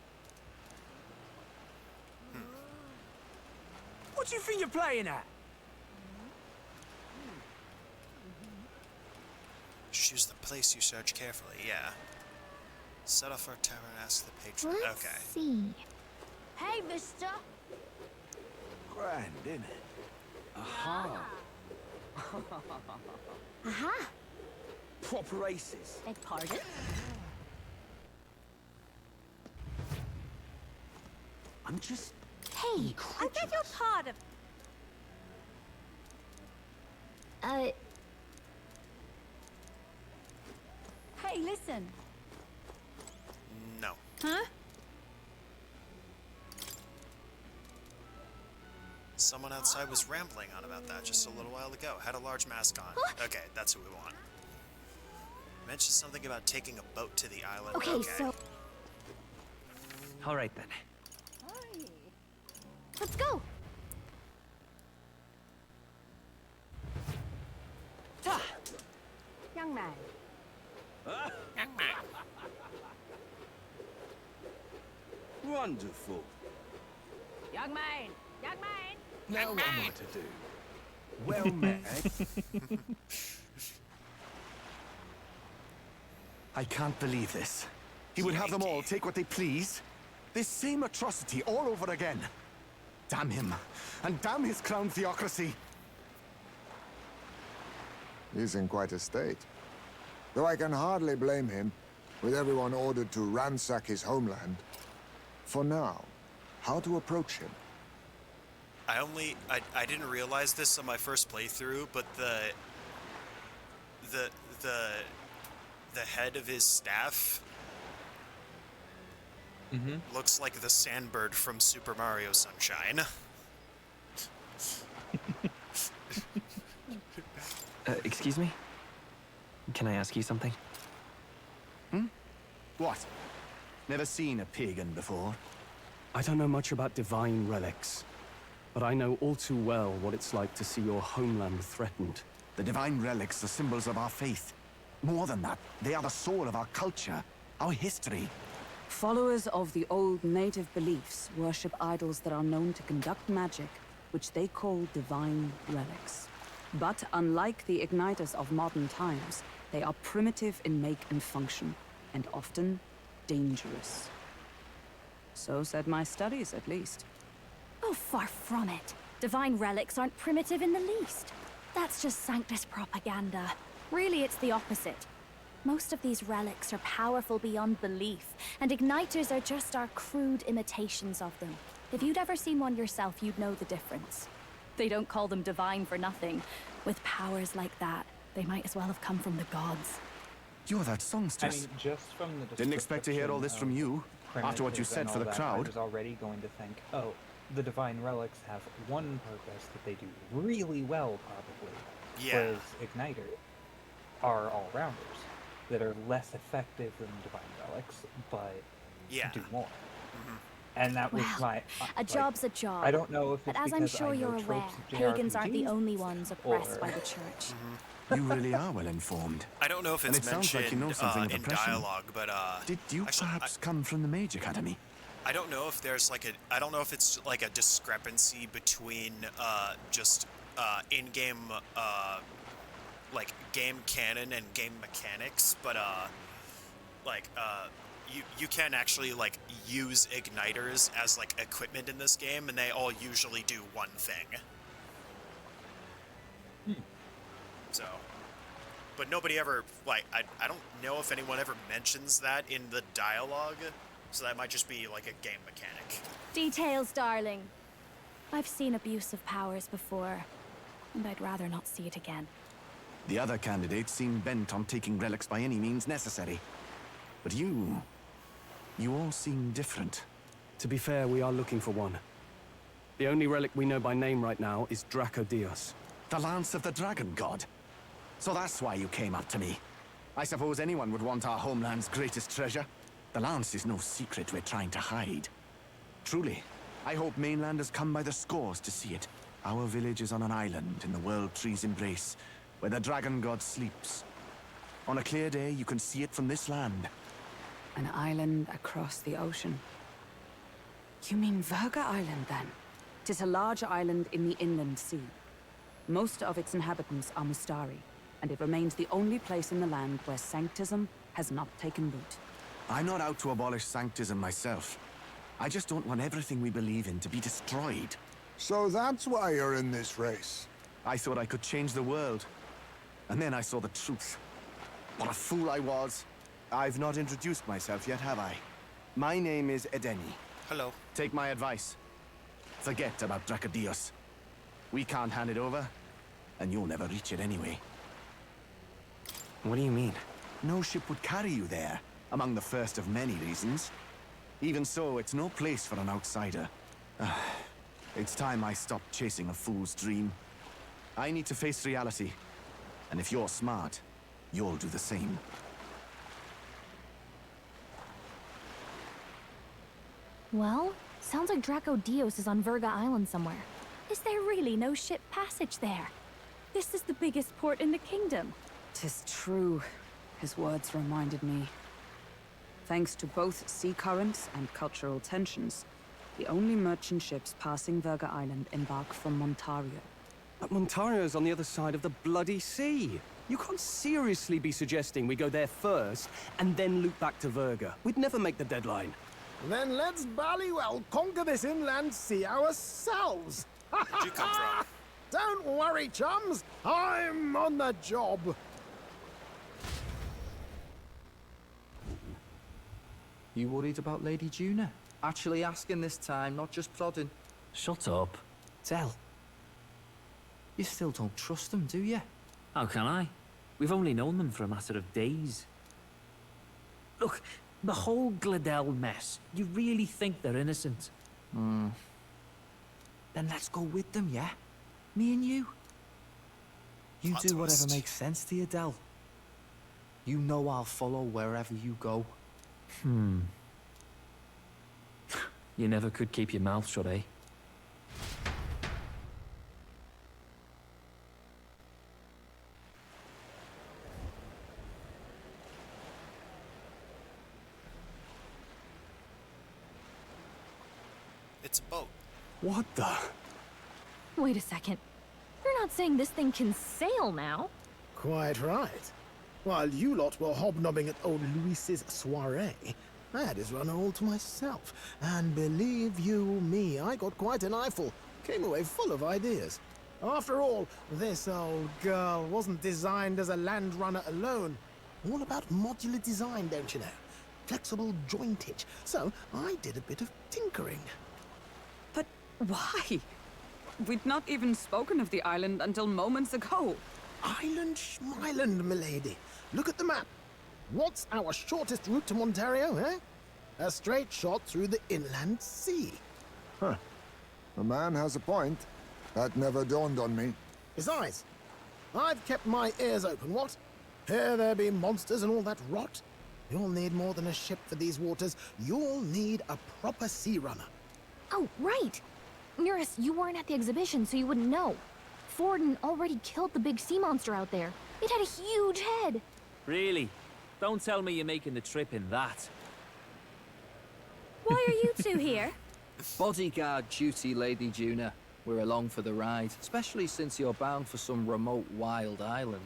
What do you think you're playing at? Choose the place you search carefully, yeah. Set off our tavern and ask the patron. Let's Okay. see. Hey, mister! Grand, innit? Aha. Proper aces. Beg pardon? I'm just... Hey, I beg your pardon. Hey, listen. No. Huh? Someone outside was rambling on about that just a little while ago. Had a large mask on. Okay, that's who we want. Mentioned something about taking a boat to the island. Okay, so... All right, then. Let's go! Young man. Wonderful. Young man! Young man! Now what am I to do? Well met, eh? I can't believe this. He would have them all take what they please. This same atrocity all over again. Damn him. And damn his crown theocracy. He's in quite a state. Though I can hardly blame him, with everyone ordered to ransack his homeland. For now, how to approach him? I didn't realize this on my first playthrough, but the head of his staff looks like the Sandbird from Super Mario Sunshine. Excuse me? Can I ask you something? What? Never seen a pagan before? I don't know much about divine relics, but I know all too well what it's like to see your homeland threatened. The divine relics are symbols of our faith. More than that, they are the soul of our culture, our history. Followers of the old native beliefs worship idols that are known to conduct magic, which they call divine relics. But unlike the igniters of modern times, they are primitive in make and function, and often dangerous. So said my studies, at least. Oh, far from it. Divine relics aren't primitive in the least. That's just Sanctus propaganda. Really, it's the opposite. Most of these relics are powerful beyond belief, and igniters are just our crude imitations of them. If you'd ever seen one yourself, you'd know the difference. They don't call them divine for nothing. With powers like that, they might as well have come from the gods. You're that songstress. I mean, just from the Didn't expect to hear all this from you, after what you primitives said and for all the that, crowd. I was already going to think, oh, the divine relics have one purpose that they do really well, probably. Yeah. Whereas igniters are all-rounders that are less effective than divine relics, but do more. And that was Well, my... a job's a job. I don't know if But it's as I'm because sure I know you're aware, tropes of pagans aren't the JRPGs, only ones oppressed or- by the church. You really are well informed. I don't know if And it's it sounds like you know mentioned something of in oppression. dialogue, but Did you perhaps come from the Mage Academy? I don't know if there's like I don't know if it's like a discrepancy between just in-game like game canon and game mechanics, but you can actually like use igniters as like equipment in this game, and they all usually do one thing. So, but nobody ever like I don't know if anyone ever mentions that in the dialogue. So that might just be like a game mechanic. Details, darling. I've seen abuse of powers before, and I'd rather not see it again. The other candidates seem bent on taking relics by any means necessary. But you all seem different. To be fair, we are looking for one. The only relic we know by name right now is Dracodios. The Lance of the Dragon God. So that's why you came up to me. I suppose anyone would want our homeland's greatest treasure. The Lance is no secret we're trying to hide. Truly, I hope mainlanders come by the scores to see it. Our village is on an island in the World Tree's embrace, where the Dragon God sleeps. On a clear day, you can see it from this land. An island across the ocean. You mean Verga Island, then? 'Tis a large island in the inland sea. Most of its inhabitants are Mustari, and it remains the only place in the land where Sanctism has not taken root. I'm not out to abolish Sanctism myself. I just don't want everything we believe in to be destroyed. So that's why you're in this race. I thought I could change the world. And then I saw the truth. What a fool I was. I've not introduced myself yet, have I? My name is Edeni. Hello. Take my advice. Forget about Dracodios. We can't hand it over, and you'll never reach it anyway. What do you mean? No ship would carry you there, among the first of many reasons. Even so, it's no place for an outsider. It's time I stopped chasing a fool's dream. I need to face reality. And if you're smart, you'll do the same. Well, sounds like Dracodios is on Verga Island somewhere. Is there really no ship passage there? This is the biggest port in the kingdom. 'Tis true. His words reminded me. Thanks to both sea currents and cultural tensions, the only merchant ships passing Verga Island embark from Montario. But Montario's on the other side of the bloody sea. You can't seriously be suggesting we go there first and then loop back to Verga. We'd never make the deadline. Then let's bally well conquer this inland sea ourselves. Where'd you come from? Don't worry, chums. I'm on the job. You worried about Lady Juna? Actually asking this time, not just prodding. Shut up. Tell. You still don't trust them, do you? How can I? We've only known them for a matter of days. Look, the whole Gladel mess, you really think they're innocent? Then let's go with them, yeah? Me and you. You Plot do whatever twist. makes sense to you, Del. You know I'll follow wherever you go. You never could keep your mouth shut, eh? It's a boat. What the? Wait a second. You're not saying this thing can sail now? Quite right. While you lot were hobnobbing at old Luis's soiree, I had his runner all to myself. And believe you me, I got quite an eyeful. Came away full of ideas. After all, this old girl wasn't designed as a land runner alone. All about modular design, don't you know? Flexible jointage. So I did a bit of tinkering. But why? We'd not even spoken of the island until moments ago. Island Schmeiland, milady. Look at the map. What's our shortest route to Montario, eh? A straight shot through the inland sea. Huh. The man has a point. That never dawned on me. Besides, I've kept my ears open, what? Here there be monsters and all that rot. You'll need more than a ship for these waters. You'll need a proper sea runner. Oh, right. Nearest, you weren't at the exhibition, so you wouldn't know. Forden already killed the big sea monster out there. It had a huge head. Really? Don't tell me you're making the trip in that. Why are you two here? Bodyguard duty, Lady Juna. We're along for the ride, especially since you're bound for some remote wild island.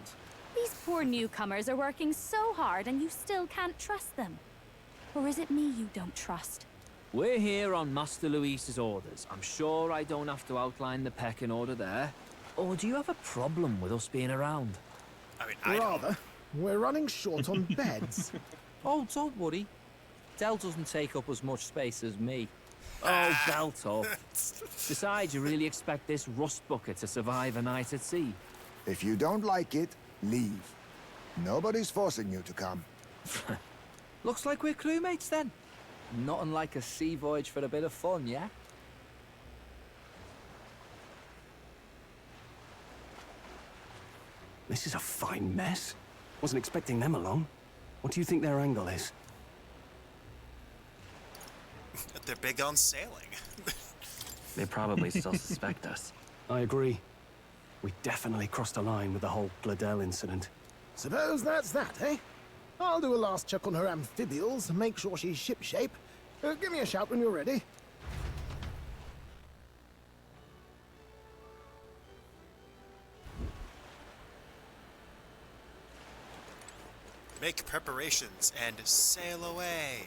These poor newcomers are working so hard and you still can't trust them. Or is it me you don't trust? We're here on Master Luis's orders. I'm sure I don't have to outline the pecking order there. Or do you have a problem with us being around? I mean, I Rather, we're running short on beds. Oh, don't worry. Del doesn't take up as much space as me. Oh, belt up. Besides, you really expect this rust bucket to survive a night at sea? If you don't like it, leave. Nobody's forcing you to come. Looks like we're crewmates then. Not unlike a sea voyage for a bit of fun, yeah? This is a fine mess. Wasn't expecting them along. What do you think their angle is? They're big on sailing. They probably still suspect us. I agree. We definitely crossed a line with the whole Gladel incident. Suppose that's that, eh? I'll do a last check on her amphibials and make sure she's shipshape. Give me a shout when you're ready. Make preparations and sail away.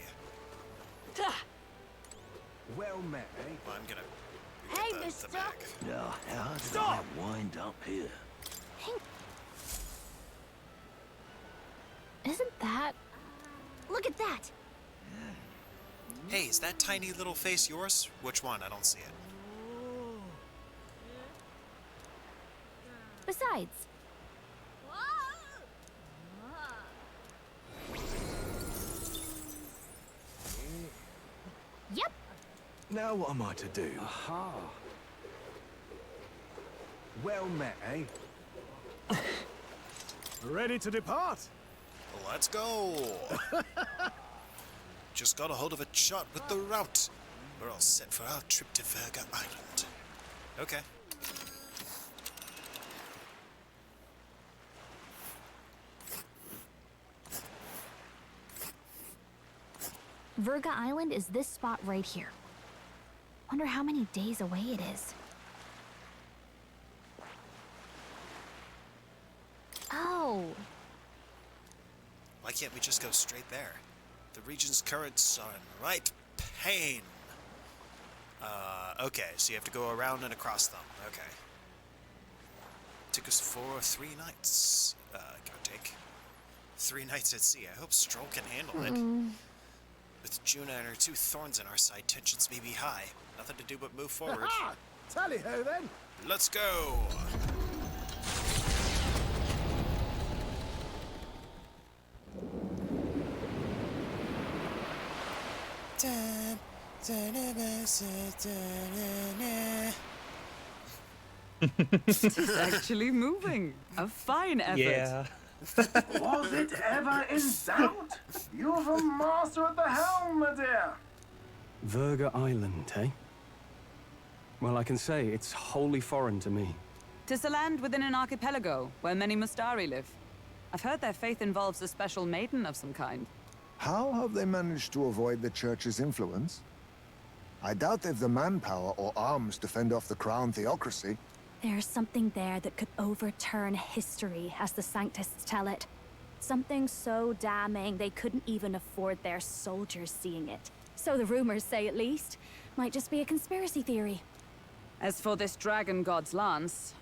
Well met, eh? Well, I'm gonna Hey, get the mister. bag. Now, how did Stop! I wind up here? Isn't that... Look at that! Hey, is that tiny little face yours? Which one? I don't see it. Besides... Yep. Now what am I to do? Aha. Well met, eh? Ready to depart? Let's go! Just got a hold of a chart with the route. We're all set for our trip to Verga Island. Okay. Verga Island is this spot right here. Wonder how many days away it is. Oh. Why can't we just go straight there? The region's currents are in right pain. Okay, so you have to go around and across them. Okay. Took us 3 nights. Give or take. 3 nights at sea. I hope Stroll can handle it. With Juna and her 2 thorns in our side, tensions may be high. Nothing to do but move forward. Aha! Tally-ho then! Let's go! It's actually moving. A fine effort. Yeah. Was it ever in doubt? You're the master at the helm, my dear. Verga Island, eh? Well, I can say it's wholly foreign to me. 'Tis a land within an archipelago where many Mustari live. I've heard their faith involves a special maiden of some kind. How have they managed to avoid the Church's influence? I doubt they've the manpower or arms to fend off the Crown theocracy. There's something there that could overturn history, as the Sanctists tell it. Something so damning they couldn't even afford their soldiers seeing it. So the rumors say, at least. Might just be a conspiracy theory. As for this dragon god's lance,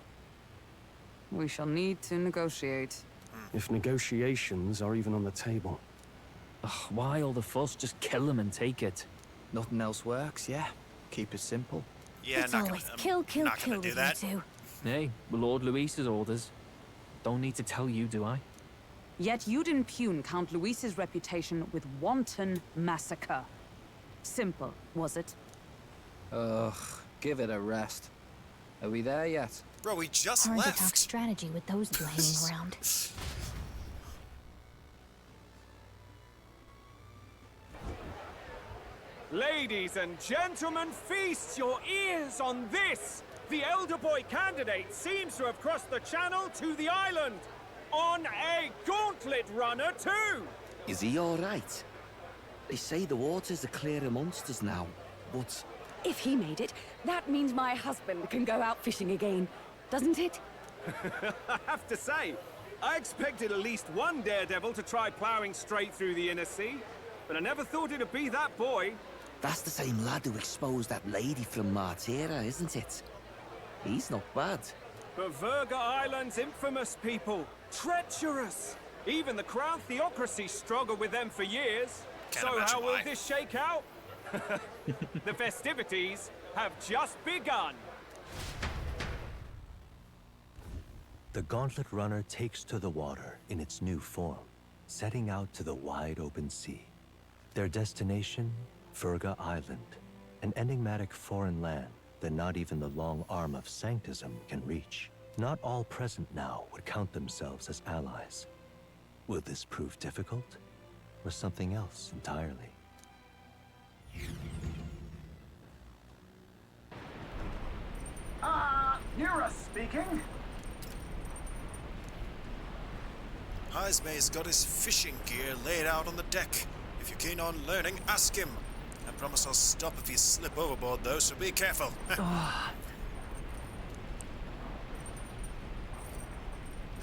we shall need to negotiate. If negotiations are even on the table. Ugh, why all the fuss? Just kill him and take it. Nothing else works, yeah. Keep it simple. Yeah, It's not always gonna, kill, kill, not kill gonna do with that. you two. Hey, Lord Luis's orders. Don't need to tell you, do I? Yet you'd impugn Count Luis's reputation with wanton massacre. Simple, was it? Ugh, give it a rest. Are we there yet? Bro, we just Hard to left. talk strategy with those two hanging around. Ladies and gentlemen, feast your ears on this! The elder boy candidate seems to have crossed the channel to the island! On a gauntlet runner, too! Is he all right? They say the waters are clear amongst us now, but... If he made it, that means my husband can go out fishing again, doesn't it? I have to say, I expected at least one daredevil to try plowing straight through the inner sea, but I never thought it'd be that boy. That's the same lad who exposed that lady from Martira, isn't it? He's not bad. But Verga Island's infamous people. Treacherous! Even the Crown theocracy struggled with them for years. Can't So imagine how will why. this shake out? The festivities have just begun. The Gauntlet Runner takes to the water in its new form, setting out to the wide open sea. Their destination, Verga Island, an enigmatic foreign land that not even the long arm of Sanctism can reach. Not all present now would count themselves as allies. Will this prove difficult, or something else entirely? Nura speaking. Ismay's got his fishing gear laid out on the deck. If you're keen on learning, ask him. I promise I'll stop if you slip overboard, though, so be careful.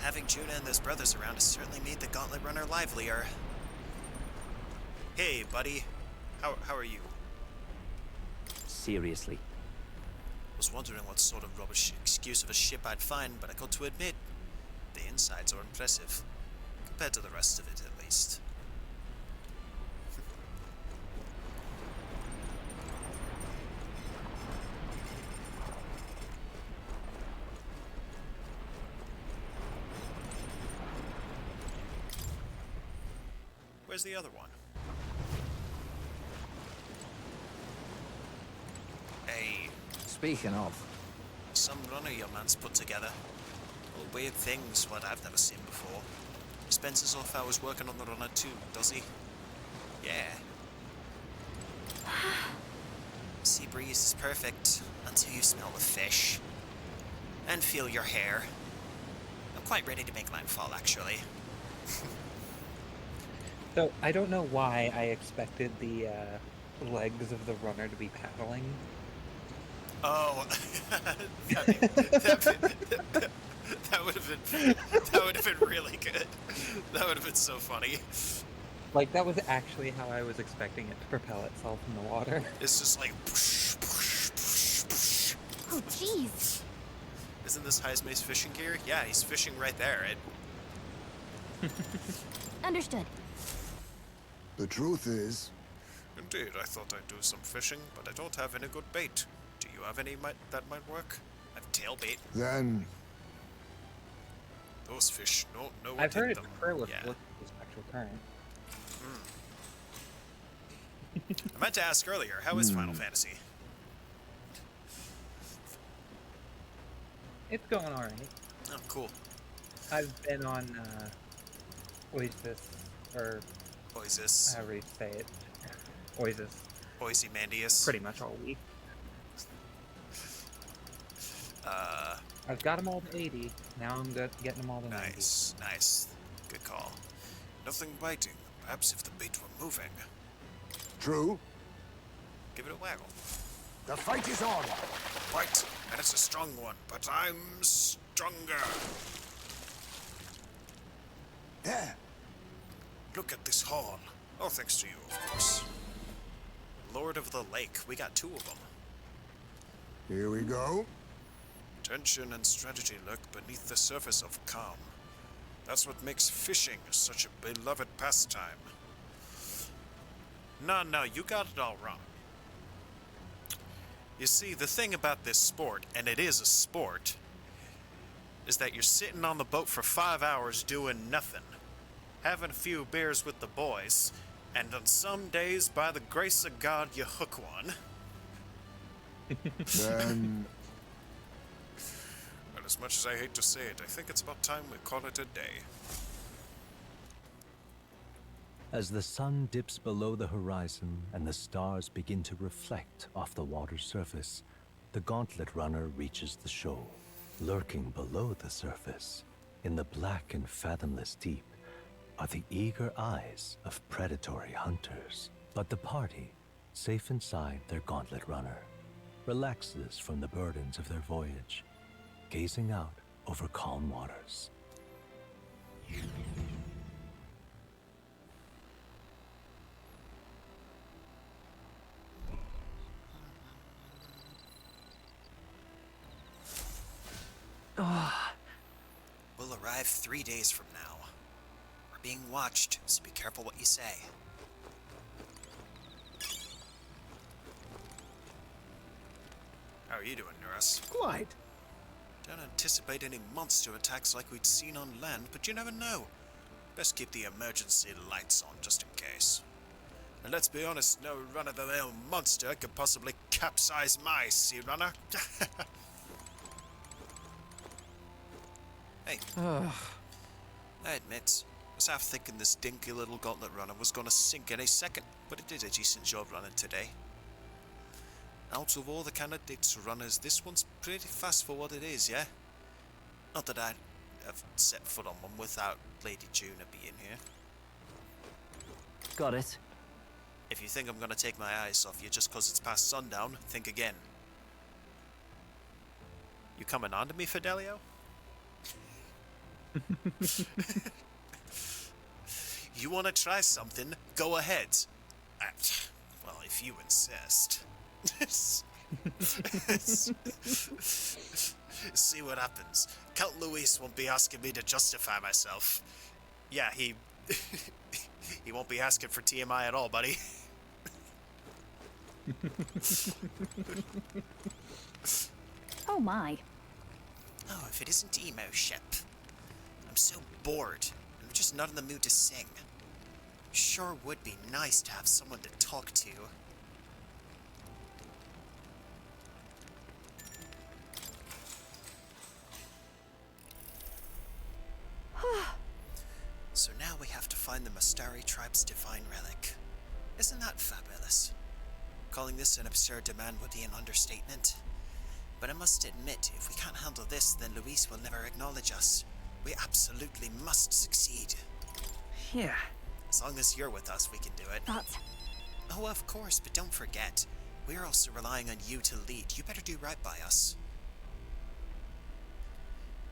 Having Juna and those brothers around has certainly made the Gauntlet Runner livelier. Hey, buddy. How are you? Seriously. Was wondering what sort of rubbish excuse of a ship I'd find, but I got to admit, the insides are impressive. Compared to the rest of it, at least. Where's the other one? Hey. Speaking of, Some runner your man's put together. All weird things, what I've never seen before. Spends his off hours working on the runner too, does he? Yeah. Sea breeze is perfect until you smell the fish. And feel your hair. I'm quite ready to make landfall, actually. So, I don't know why I expected the legs of the runner to be paddling. Oh, that would have been really good. That would have been so funny. Like, that was actually how I was expecting it to propel itself in the water. It's just like. Oh, jeez. Isn't this Heismay's fishing gear? Yeah, he's fishing right there. Understood. The truth is... Indeed, I thought I'd do some fishing, but I don't have any good bait. Do you have any that might work? I have tail bait. Then... Those fish, no one I've heard hit it's them. perilous Yeah. with the spectral current. I meant to ask earlier, how is Final Fantasy? It's going alright. Oh, cool. I've been on, Oasis, or... Oasis. However you say it. Oasis. Ozymandias. Pretty much all week. I've got them all to 80. Now I'm getting them all to 90. Nice, nice. Good call. Nothing biting. Perhaps if the bait were moving. True. Give it a waggle. The fight is on. Right, and it's a strong one, but I'm stronger. There. Look at this haul. Oh, thanks to you, of course. Lord of the Lake. We got 2 of them. Here we go. Tension and strategy lurk beneath the surface of calm. That's what makes fishing such a beloved pastime. No, you got it all wrong. You see, the thing about this sport, and it is a sport, is that you're sitting on the boat for 5 hours doing nothing, having a few beers with the boys, and on some days, by the grace of God, you hook one. Then... Well, as much as I hate to say it, I think it's about time we call it a day. As the sun dips below the horizon and the stars begin to reflect off the water's surface, the Gauntlet Runner reaches the shoal. Lurking below the surface, in the black and fathomless deep, are the eager eyes of predatory hunters. But the party, safe inside their Gauntlet Runner, relaxes from the burdens of their voyage, gazing out over calm waters. We'll arrive 3 days from now. We're being watched, so be careful what you say. How are you doing, Nurse? Quite. Don't anticipate any monster attacks like we'd seen on land, but you never know. Best keep the emergency lights on, just in case. And let's be honest, no run-of-the-mill monster could possibly capsize my sea runner. Hey. I admit, I was half thinking this dinky little gauntlet runner was gonna sink any second, but it did a decent job running today. Out of all the candidates runners, this one's pretty fast for what it is, yeah? Not that I'd have set foot on one without Lady Juna being here. Got it. If you think I'm gonna take my eyes off you just 'cause it's past sundown, think again. You coming on to me, Fidelio? You want to try something? Go ahead. Well, if you insist. See what happens. Count Luis won't be asking me to justify myself. Yeah, he won't be asking for TMI at all, buddy. Oh my. Oh, if it isn't emo ship. I'm so bored. I'm just not in the mood to sing. Sure would be nice to have someone to talk to. So now we have to find the Mastari tribe's divine relic. Isn't that fabulous? Calling this an absurd demand would be an understatement. But I must admit, if we can't handle this, then Luis will never acknowledge us. We absolutely must succeed. Yeah. As long as you're with us, we can do it. But... Oh, of course, but don't forget. We're also relying on you to lead. You better do right by us.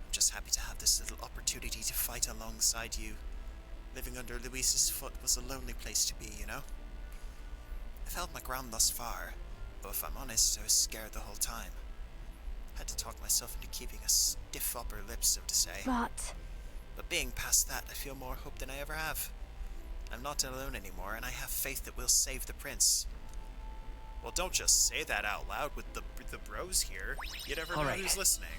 I'm just happy to have this little opportunity to fight alongside you. Living under Luis's foot was a lonely place to be, you know? I've held my ground thus far, but if I'm honest, I was scared the whole time. Had to talk myself into keeping a stiff upper lip, so to say. But being past that, I feel more hope than I ever have. I'm not alone anymore, and I have faith that we'll save the prince. Well, don't just say that out loud with the bros here. You never know who's listening.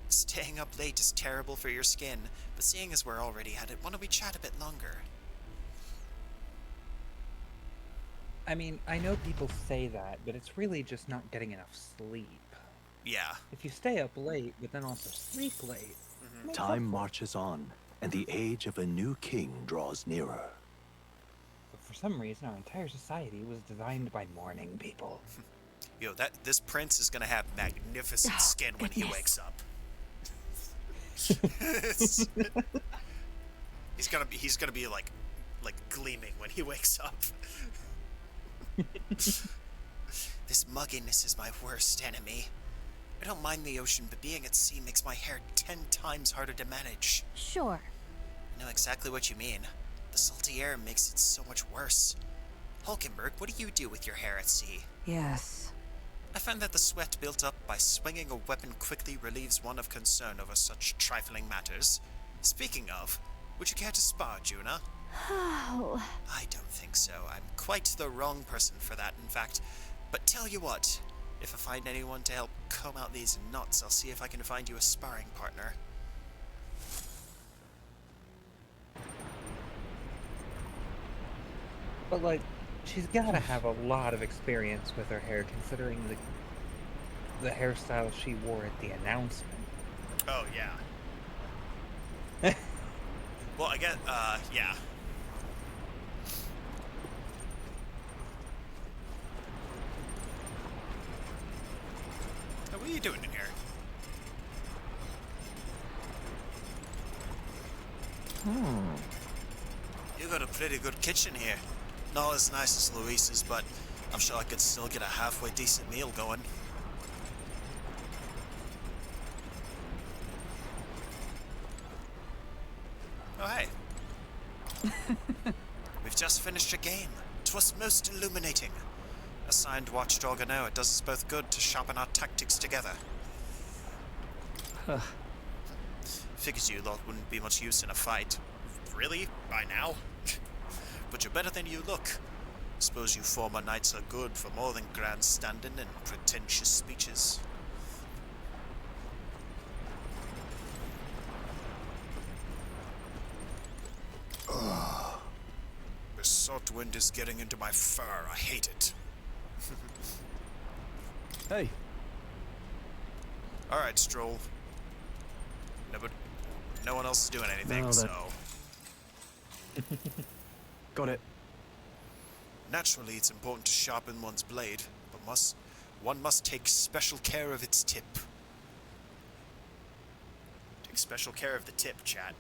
Staying up late is terrible for your skin, but seeing as we're already at it, why don't we chat a bit longer? I mean, I know people say that, but it's really just not getting enough sleep. Yeah. If you stay up late, but then also sleep late... Time marches on, and the age of a new king draws nearer. But for some reason, our entire society was designed by morning people. Yo, this prince is gonna have magnificent skin when he wakes up. he's gonna be like gleaming when he wakes up. This mugginess is my worst enemy. I don't mind the ocean, but being at sea makes my hair 10 times harder to manage. Sure. I know exactly what you mean. The salty air makes it so much worse. Hulkenberg, what do you do with your hair at sea? Yes. I find that the sweat built up by swinging a weapon quickly relieves one of concern over such trifling matters. Speaking of, would you care to spar, Juna? Oh. I don't think so. I'm quite the wrong person for that, in fact. But tell you what, if I find anyone to help comb out these knots, I'll see if I can find you a sparring partner. But, like, she's gotta have a lot of experience with her hair, considering the hairstyle she wore at the announcement. Oh, yeah. Well, I guess, yeah. Now, what are you doing in here? You got a pretty good kitchen here. Not as nice as Luis's, but I'm sure I could still get a halfway decent meal going. Oh, hey. We've just finished a game. 'Twas most illuminating. Assigned watchdog or no, it does us both good to sharpen our tactics together. Figures you lot wouldn't be much use in a fight. Really? By now? But you're better than you look. Suppose you former knights are good for more than grandstanding and pretentious speeches. The salt wind is getting into my fur. I hate it. Hey. Alright, Stroll. No, but no one else is doing anything, No, so... Got it. Naturally, it's important to sharpen one's blade, but one must take special care of its tip. Take special care of the tip, chat.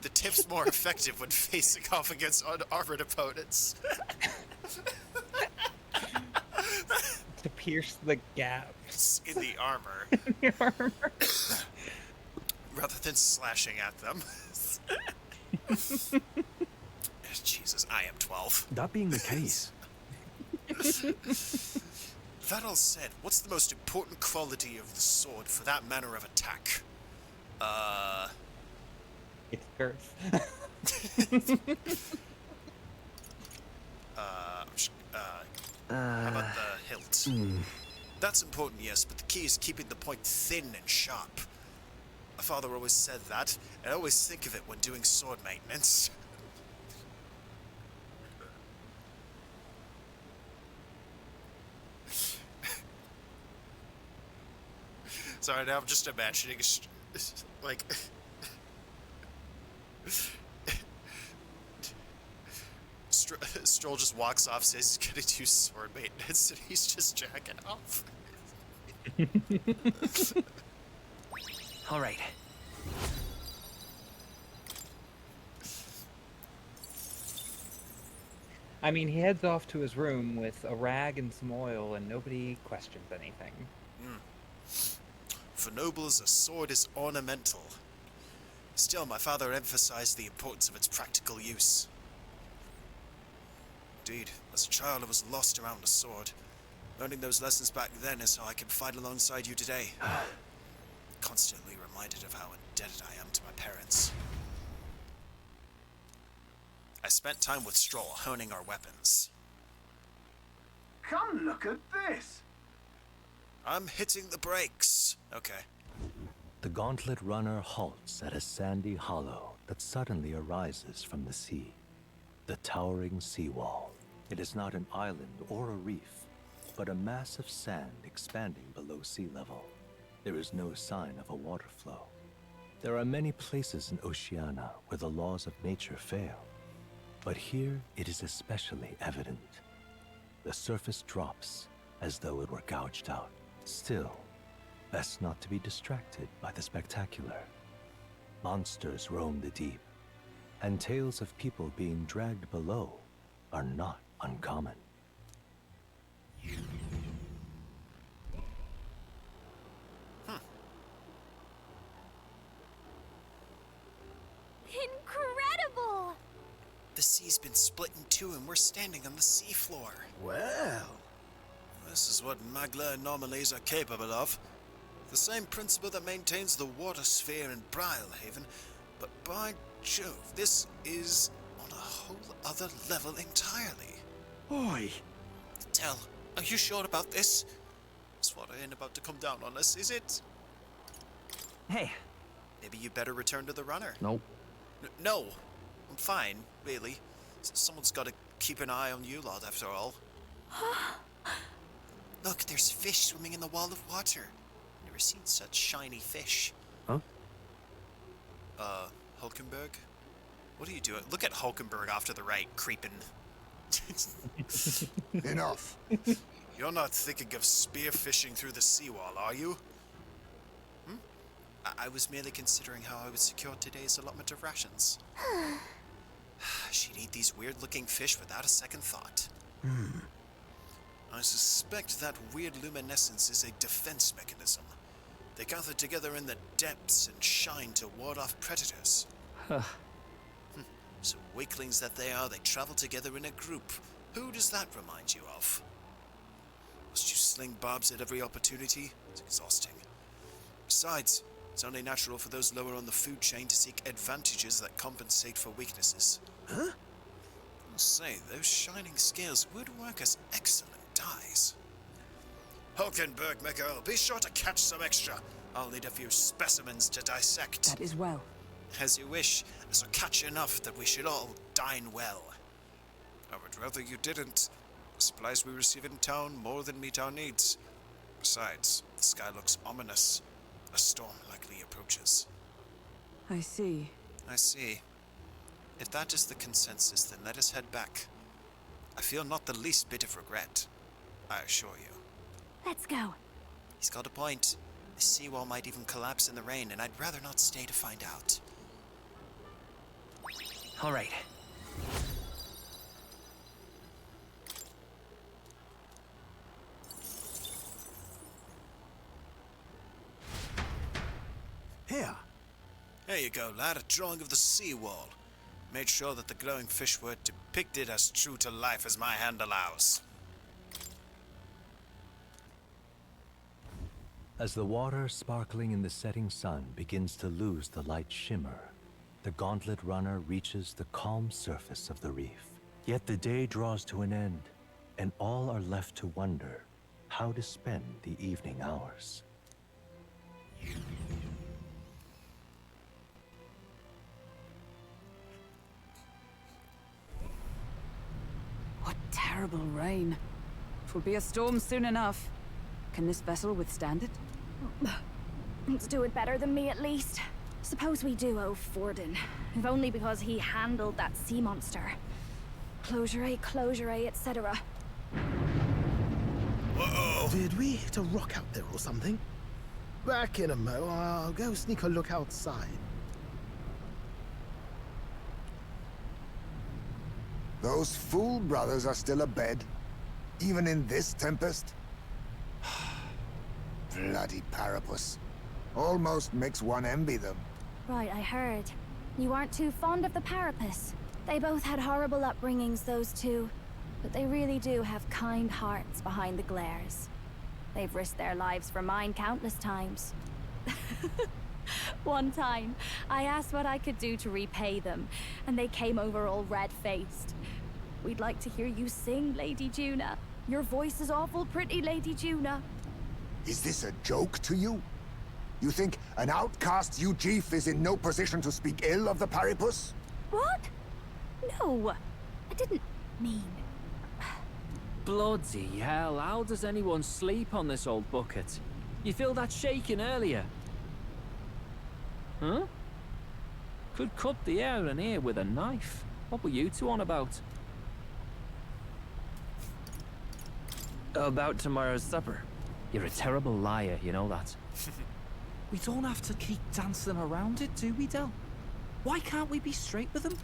The tip's more effective when facing off against unarmored opponents. To pierce the gaps in the armor. Rather than slashing at them. Jesus, I am 12. That being the case. That all said, what's the most important quality of the sword for that manner of attack? It's girth. How about the hilt? That's important, yes, but the key is keeping the point thin and sharp. My father always said that, and I always think of it when doing sword maintenance. Sorry, now I'm just imagining, like... Stroll just walks off, says he's gonna do sword maintenance, and he's just jacking off. All right. I mean, he heads off to his room with a rag and some oil, and nobody questions anything. For nobles, a sword is ornamental. Still, my father emphasized the importance of its practical use. Indeed, as a child I was lost around a sword. Learning those lessons back then is how I can fight alongside you today. Constantly reminded of how indebted I am to my parents. I spent time with Stroll honing our weapons. Come look at this! I'm hitting the brakes. Okay. The gauntlet runner halts at a sandy hollow that suddenly arises from the sea. The towering seawall. It is not an island or a reef, but a mass of sand expanding below sea level. There is no sign of a water flow. There are many places in Oceania where the laws of nature fail, but here it is especially evident. The surface drops as though it were gouged out. Still, best not to be distracted by the spectacular. Monsters roam the deep, and tales of people being dragged below are not uncommon. Incredible! The sea's been split in two and we're standing on the seafloor. Well, this is what magla anomalies are capable of. The same principle that maintains the water sphere in Brilehaven, but by Jove, this is on a whole other level entirely. Oi! Tell, are you sure about this? This water ain't about to come down on us, is it? Hey. Maybe you better return to the runner. Nope. No, I'm fine, really. Someone's got to keep an eye on you lot, after all. Look, there's fish swimming in the wall of water. Never seen such shiny fish. Huh? Hulkenberg? What are you doing? Look at Hulkenberg off to the right, creeping. Enough. You're not thinking of spearfishing through the seawall, are you? I was merely considering how I would secure today's allotment of rations. She'd eat these weird-looking fish without a second thought. I suspect that weird luminescence is a defense mechanism. They gather together in the depths and shine to ward off predators. So weaklings that they are, they travel together in a group. Who does that remind you of? Must you sling barbs at every opportunity? It's exhausting. Besides, it's only natural for those lower on the food chain to seek advantages that compensate for weaknesses. Huh? I'll say, those shining scales would work as excellent dyes. Hulkenberg, Miguel, be sure to catch some extra. I'll need a few specimens to dissect. That is well. As you wish, as will catch enough that we should all dine well. I would rather you didn't. The supplies we receive in town more than meet our needs. Besides, the sky looks ominous. A storm likely approaches. I see. I see. If that is the consensus, then let us head back. I feel not the least bit of regret, I assure you. Let's go. He's got a point. The seawall might even collapse in the rain, and I'd rather not stay to find out. All right. Here. There you go, lad. A drawing of the seawall. Made sure that the glowing fish were depicted as true to life as my hand allows. As the water sparkling in the setting sun begins to lose the light shimmer, the gauntlet runner reaches the calm surface of the reef. Yet the day draws to an end, and all are left to wonder how to spend the evening hours. What terrible rain. 'Twill be a storm soon enough. Can this vessel withstand it? It's doing better than me, at least. Suppose we do owe Forden, if only because he handled that sea monster. Closure, etc. Whoa! Did we hit a rock out there or something? Back in a mo. I'll go sneak a look outside. Those fool brothers are still abed, even in this tempest. Bloody Parapus. Almost makes one envy them. Right, I heard. You aren't too fond of the Parapus. They both had horrible upbringings, those two. But they really do have kind hearts behind the glares. They've risked their lives for mine countless times. One time, I asked what I could do to repay them, and they came over all red-faced. We'd like to hear you sing, Lady Juna. Your voice is awful pretty, Lady Juna. Is this a joke to you? You think an outcast Ujeef is in no position to speak ill of the Paripus? What? No. I didn't mean... Bloody hell, how does anyone sleep on this old bucket? You feel that shaking earlier? Huh? Could cut the air in here with a knife. What were you two on about? About tomorrow's supper. You're a terrible liar, you know that. We don't have to keep dancing around it, do we, Del? Why can't we be straight with him?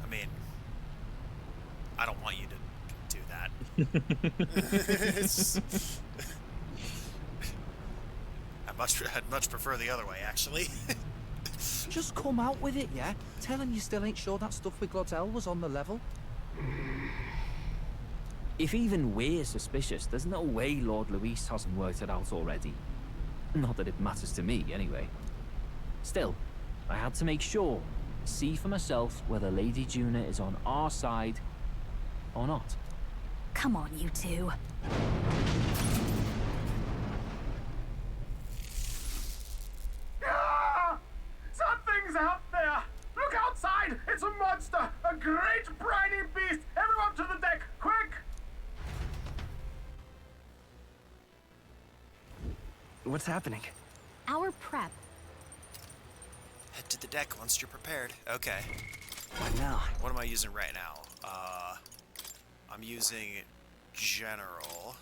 I mean, I don't want you to do that. I'd much prefer the other way, actually. Just come out with it, yeah? Tell him you still ain't sure that stuff with Glottel was on the level. If even we're suspicious, there's no way Lord Luis hasn't worked it out already. Not that it matters to me, anyway. Still, I had to make sure, see for myself whether Lady Juna is on our side or not. Come on, you two. Ah! Something's out there! Look outside! It's a monster! A great briny beast! Everyone to the deck, quick! What's happening? Our prep. Head to the deck once you're prepared. Okay. What now? What am I using right now? I'm using General,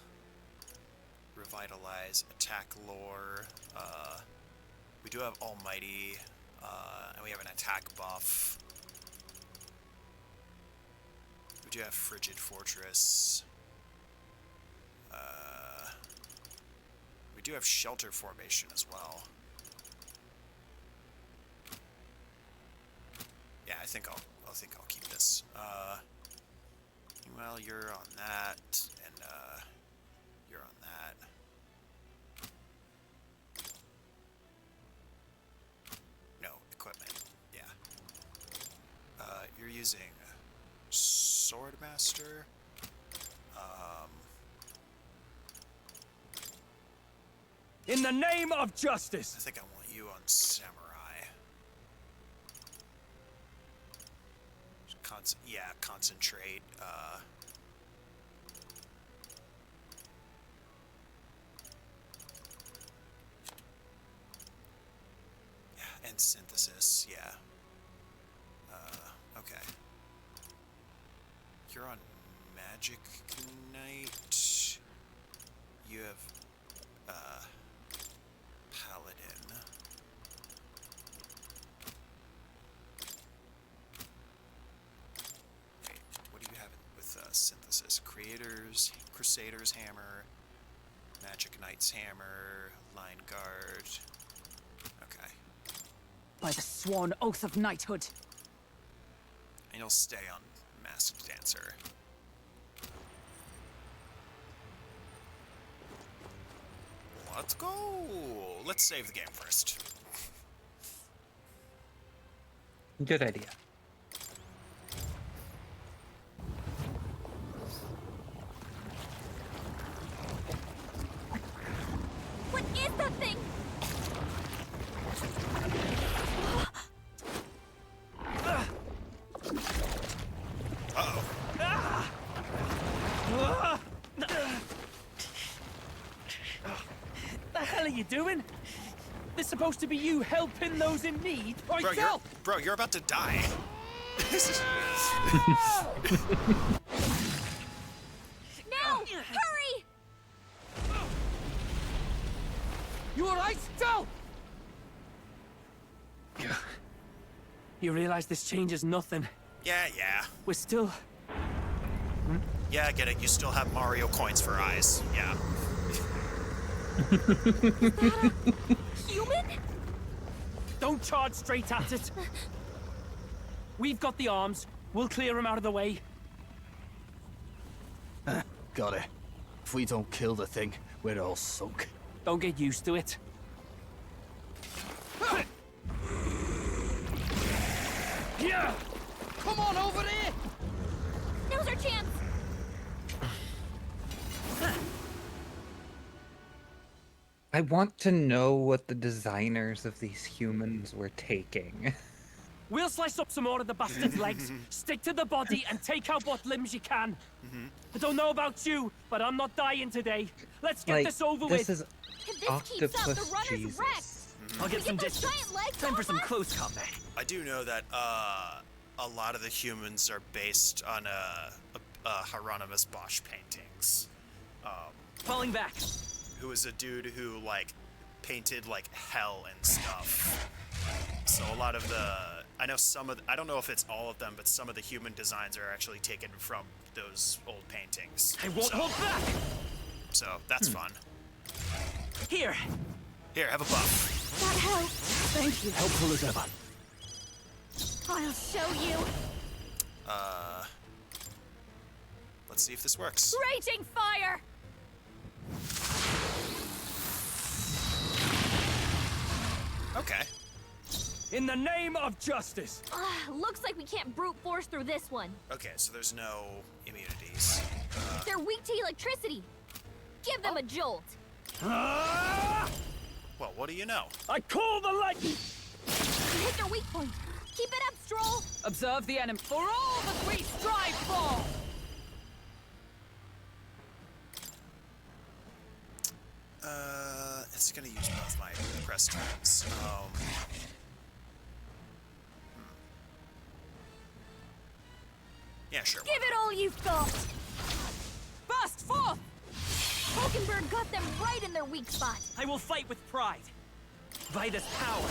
Revitalize, Attack Lore. We do have Almighty, and we have an attack buff. We do have Frigid Fortress. We do have Shelter Formation as well. Yeah, I think I'll keep this. Well, you're on that, and you're on that. No, equipment. Yeah. You're using Swordmaster. In the name of justice! I think I want you on Samurai. Concentrate. Yeah, and Synthesis, yeah. Okay. You're on Magic Knight. You have, Paladin. Wait, what do you have with Synthesis? Creators, Crusader's Hammer, Magic Knight's Hammer, Line Guard. Okay. By the sworn oath of knighthood. And you'll stay on Masked Dancer. Let's go! Let's save the game first. Good idea. What is that thing? Uh-oh. The hell are you doing? This supposed to be you helping those in need? Bro, you're about to die. Now! Hurry! You alright, Del? You realize this changes nothing. Yeah. We're still... Yeah, I get it. You still have Mario coins for eyes. Yeah. Human? Don't charge straight at it. We've got the arms. We'll clear him out of the way. Got it. If we don't kill the thing, we're all sunk. Don't get used to it. Yeah! Come on over there! Now's our chance! I want to know what the designers of these humans were taking. We'll slice up some more of the bastard's legs, stick to the body, and take out what limbs you can. I don't know about you, but I'm not dying today. Let's get this over with. This is octopus Jesus. I'll get some distance. Time for some close combat. I do know that a lot of the humans are based on Hieronymus Bosch paintings. Falling back. Who is a dude who like painted like hell and stuff. So a lot of I know some of I don't know if it's all of them, but some of the human designs are actually taken from those old paintings. I won't hold back. So that's fun. Here, have a buff. That helps. Thank you. Helpful as ever. I'll show you. Let's see if this works. Raging fire! Okay. in the name of justice. Looks like we can't brute force through this one. Okay, so there's no immunities. They're weak to electricity. Give them a jolt. Well, what do you know? I call the lightning! You hit their weak point. Keep it up, Stroll! Observe the enemy for all that we strive for! It's gonna use both my press turns. Yeah, sure. Give it all you've got! Burst forth! Hulkenberg got them right in their weak spot. I will fight with pride. By this power.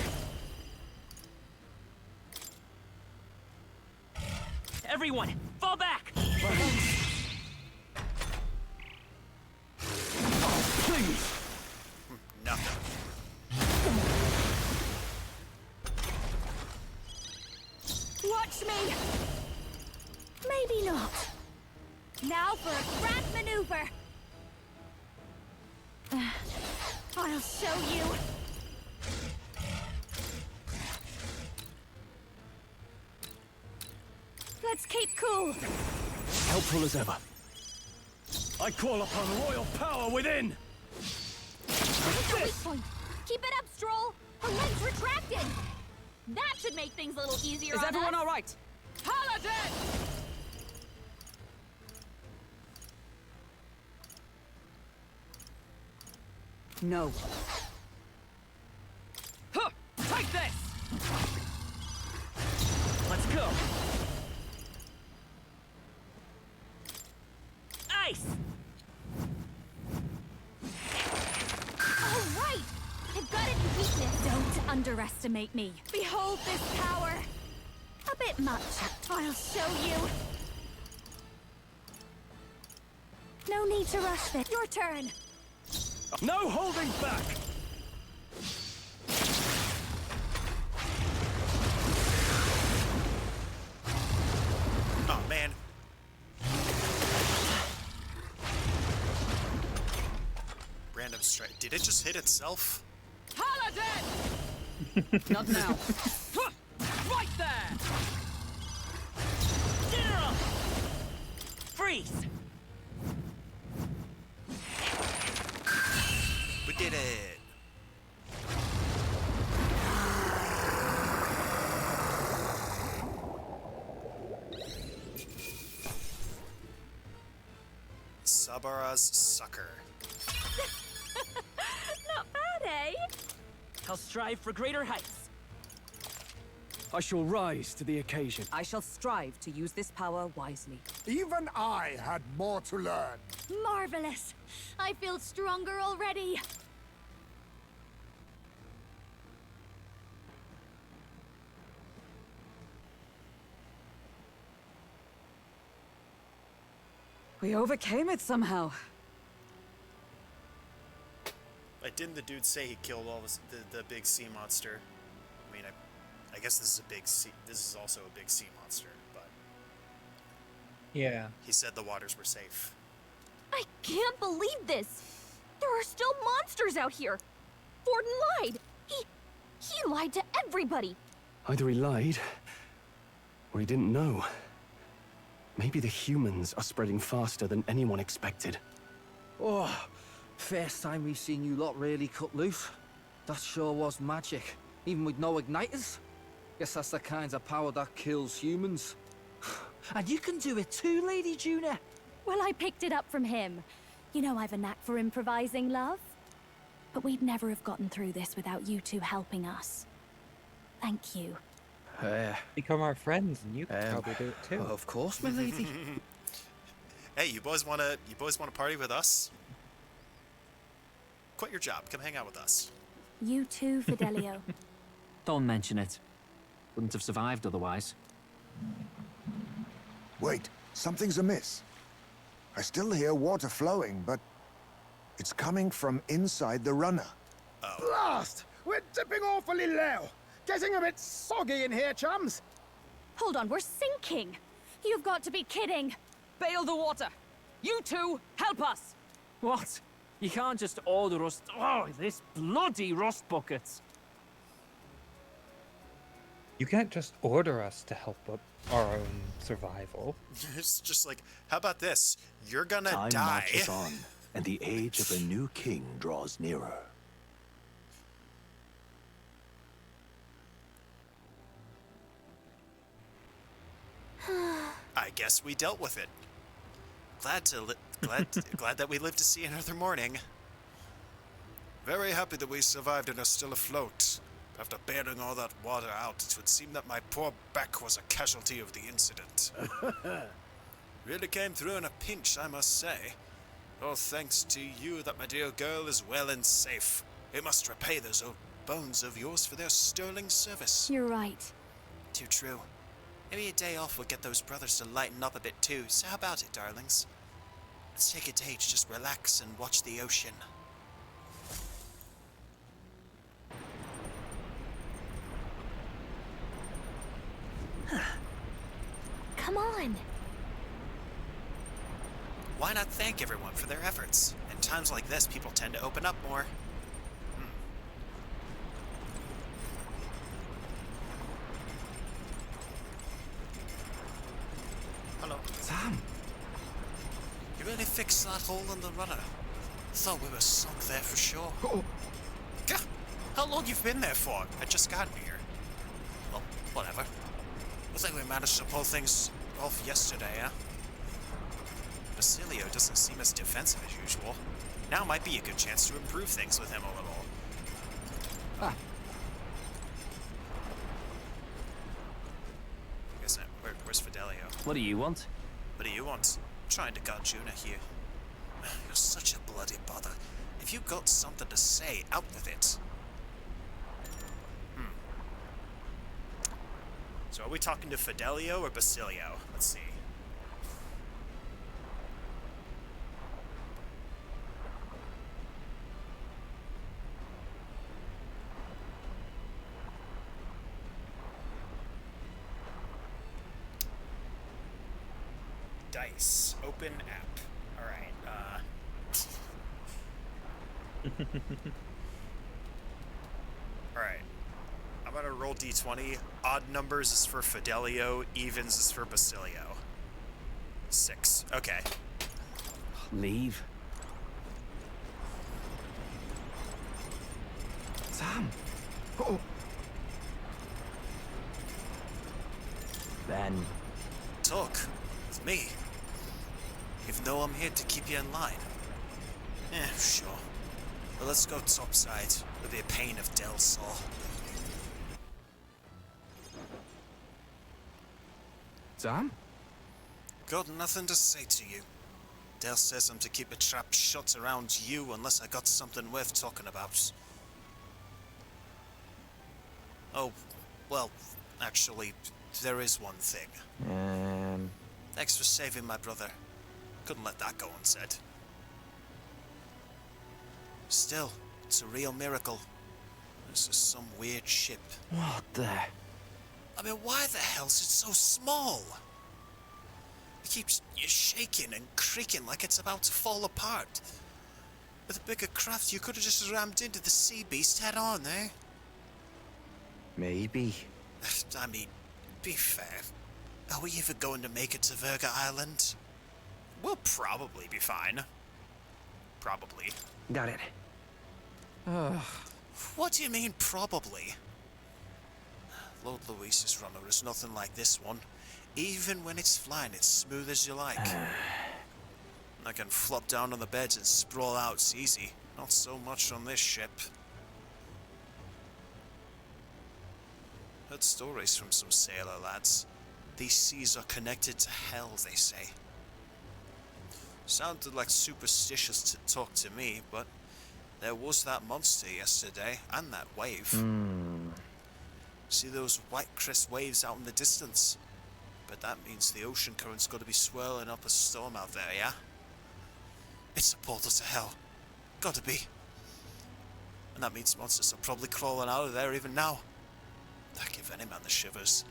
Everyone, fall back! Please! Nothing. Watch me! Maybe not. Now for a grand maneuver. I'll show you. Let's keep cool. Helpful as ever. I call upon royal power within! Hit the weak point. Keep it up, Stroll. Her legs retracted. That should make things a little easier. Is on everyone us. all right? Paladin! No. Huh! Take this! Let's go! Ice! All right! I've got it in weakness. Don't underestimate me. Behold this power. A bit much. I'll show you. No need to rush this. Your turn. No holding back! Oh, man. Random strike. Did it just hit itself? Paladin! Not now. Right there! General! Freeze! We did it! Sabara's sucker. Not bad, eh? I'll strive for greater heights. I shall rise to the occasion. I shall strive to use this power wisely. Even I had more to learn. Marvelous. I feel stronger already. We overcame it somehow. Like, didn't the dude say he killed all the big sea monster? I mean, I guess this is a big sea. This is also a big sea monster, but yeah, he said the waters were safe. I can't believe this. There are still monsters out here. Forden lied. He lied to everybody. Either he lied, or he didn't know. Maybe the humans are spreading faster than anyone expected. Oh, first time we've seen you lot really cut loose. That sure was magic, even with no igniters. Guess that's the kind of power that kills humans. And you can do it too, Lady Juna. Well, I picked it up from him. You know I've a knack for improvising, love. But we'd never have gotten through this without you two helping us. Thank you. Become our friends, and you can probably do it too. Of course, my lady. Hey, you boys wanna party with us? Quit your job. Come hang out with us. You too, Fidelio. Don't mention it. Wouldn't have survived otherwise. Wait, something's amiss. I still hear water flowing, but it's coming from inside the runner. Blast! We're dipping awfully low. Getting a bit soggy in here, chums. Hold on, we're sinking. You've got to be kidding. Bail the water. You two, help us. What? You can't just order us... Oh, this bloody rust buckets. You can't just order us to help up our own survival. It's just like, how about this? You're gonna Time die. marches on, and the age of a new king draws nearer. I guess we dealt with it. Glad that we lived to see another morning. Very happy that we survived and are still afloat. After bailing all that water out, it would seem that my poor back was a casualty of the incident. Really came through in a pinch, I must say. All thanks to you that my dear girl is well and safe. We must repay those old bones of yours for their sterling service. You're right. Too true. Maybe a day off would get those brothers to lighten up a bit too, so how about it, darlings? Let's take a day to just relax and watch the ocean. Come on. Why not thank everyone for their efforts? In times like this, people tend to open up more. Hello. Sam! You really fixed that hole in the rudder. Thought we were sunk there for sure. Gah! How long you've been there for? I just got here. Well, whatever. Looks like we managed to pull things off yesterday, huh? Basilio doesn't seem as defensive as usual. Now might be a good chance to improve things with him a little. Ah. Guess not. Where's Fidelio? What do you want? What do you want? Trying to guard Juna here. You're such a bloody bother. If you got something to say, out with it. So are we talking to Fidelio or Basilio? Let's see. Dice. Open app. Alright, Alright. I'm gonna roll d20. Odd numbers is for Fidelio, evens is for Basilio. 6. Okay. Leave. Sam! Oh. Ben. Talk. With me. Even though I'm here to keep you in line. Sure. Well, let's go topside. It'll be a pain if Del saw. Sam? Got nothing to say to you. Del says I'm to keep a trap shut around you unless I got something worth talking about. Oh, well, actually, there is one thing. Thanks for saving my brother. Couldn't let that go unsaid. Still, it's a real miracle. This is some weird ship. What the? I mean, why the hell's it so small? It keeps shaking and creaking like it's about to fall apart. With a bigger craft, you could have just rammed into the sea beast head on, eh? Maybe. I mean, be fair. Are we even going to make it to Virga Island? We'll probably be fine. Probably. Got it. What do you mean, probably? Lord Luis's runner is nothing like this one. Even when it's flying, it's smooth as you like. I can flop down on the beds and sprawl out, it's easy. Not so much on this ship. Heard stories from some sailor lads. These seas are connected to hell, they say. Sounded like superstitious to talk to me, but there was that monster yesterday, and that wave. See those white crest waves out in the distance? But that means the ocean current's got to be swirling up a storm out there, yeah? It's a portal to hell. Gotta be. And that means monsters are probably crawling out of there even now. That give any man the shivers.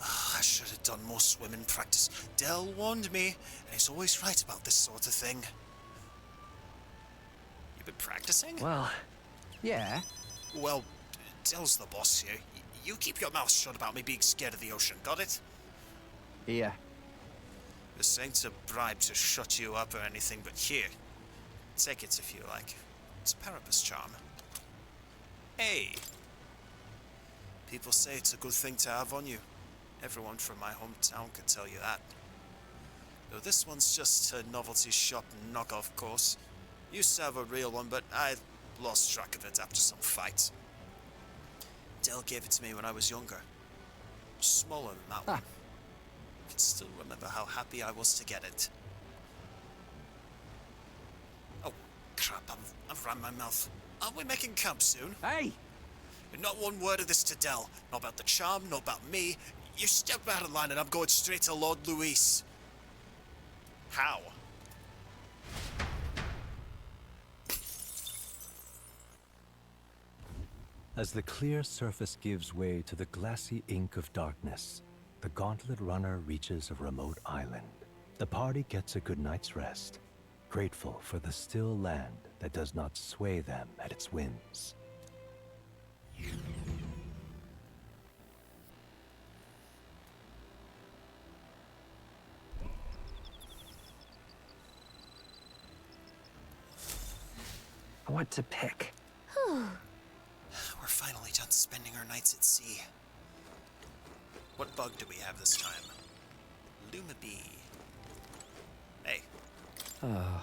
I should have done more swimming practice. Del warned me, and he's always right about this sort of thing. You've been practicing? Well, yeah. Well, Del's the boss here. You keep your mouth shut about me being scared of the ocean, got it? Yeah. This ain't a bribe to shut you up or anything, but here. Take it if you like. It's a Parapus charm. Hey! People say it's a good thing to have on you. Everyone from my hometown could tell you that. Though this one's just a novelty shop knockoff course. Used to have a real one, but I lost track of it after some fight. Del gave it to me when I was younger. Smaller than that one. I can still remember how happy I was to get it. Oh, crap, I've ran my mouth. Aren't we making camp soon? Hey! Not one word of this to Del. Not about the charm, not about me. You step out of line and I'm going straight to Lord Luis. How? As the clear surface gives way to the glassy ink of darkness, the gauntlet runner reaches a remote island. The party gets a good night's rest, grateful for the still land that does not sway them at its whims. What to pick? We're finally done spending our nights at sea. What bug do we have this time? Luma Bee. Hey. I'll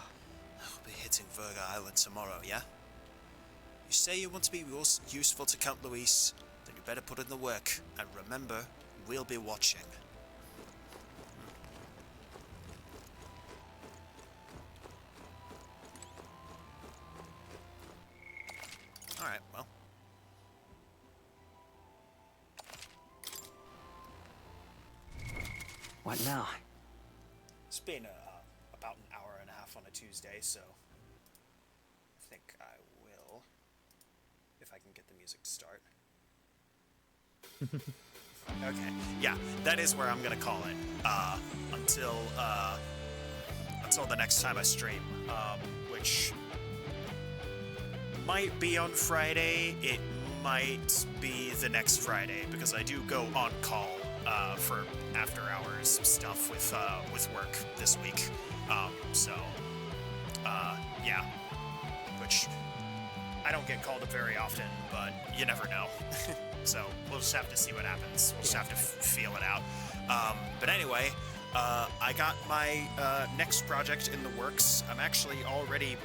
be hitting Virga Island tomorrow, yeah? You say you want to be useful to Count Luis, then you better put in the work. And remember, we'll be watching. Alright, well. What now? It's been about an hour and a half on a Tuesday, so I think I will, if I can get the music to start. Okay, yeah, that is where I'm gonna call it. Until the next time I stream, which might be on Friday. It might be the next Friday because I do go on call for after hours stuff with work this week. Yeah, which I don't get called up very often, but you never know. So we'll just have to see what happens. We'll just have to feel it out. But anyway, I got my next project in the works. I'm actually already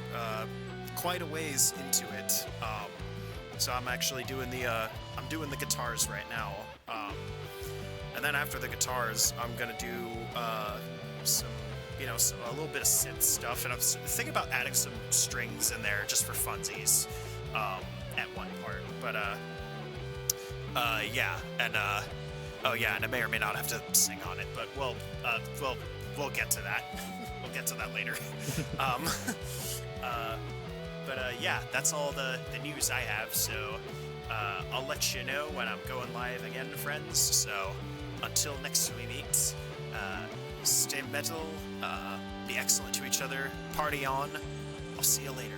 quite a ways into it. So I'm actually doing the guitars right now. And then after the guitars, I'm gonna do some, a little bit of synth stuff, and I'm thinking about adding some strings in there just for funsies at one part. But yeah, and oh yeah, and I may or may not have to sing on it, but we'll get to that. We'll get to that later. Yeah, that's all the news I have. So I'll let you know when I'm going live again, friends. So until next time we meet, stay metal, be excellent to each other, party on. I'll see you later.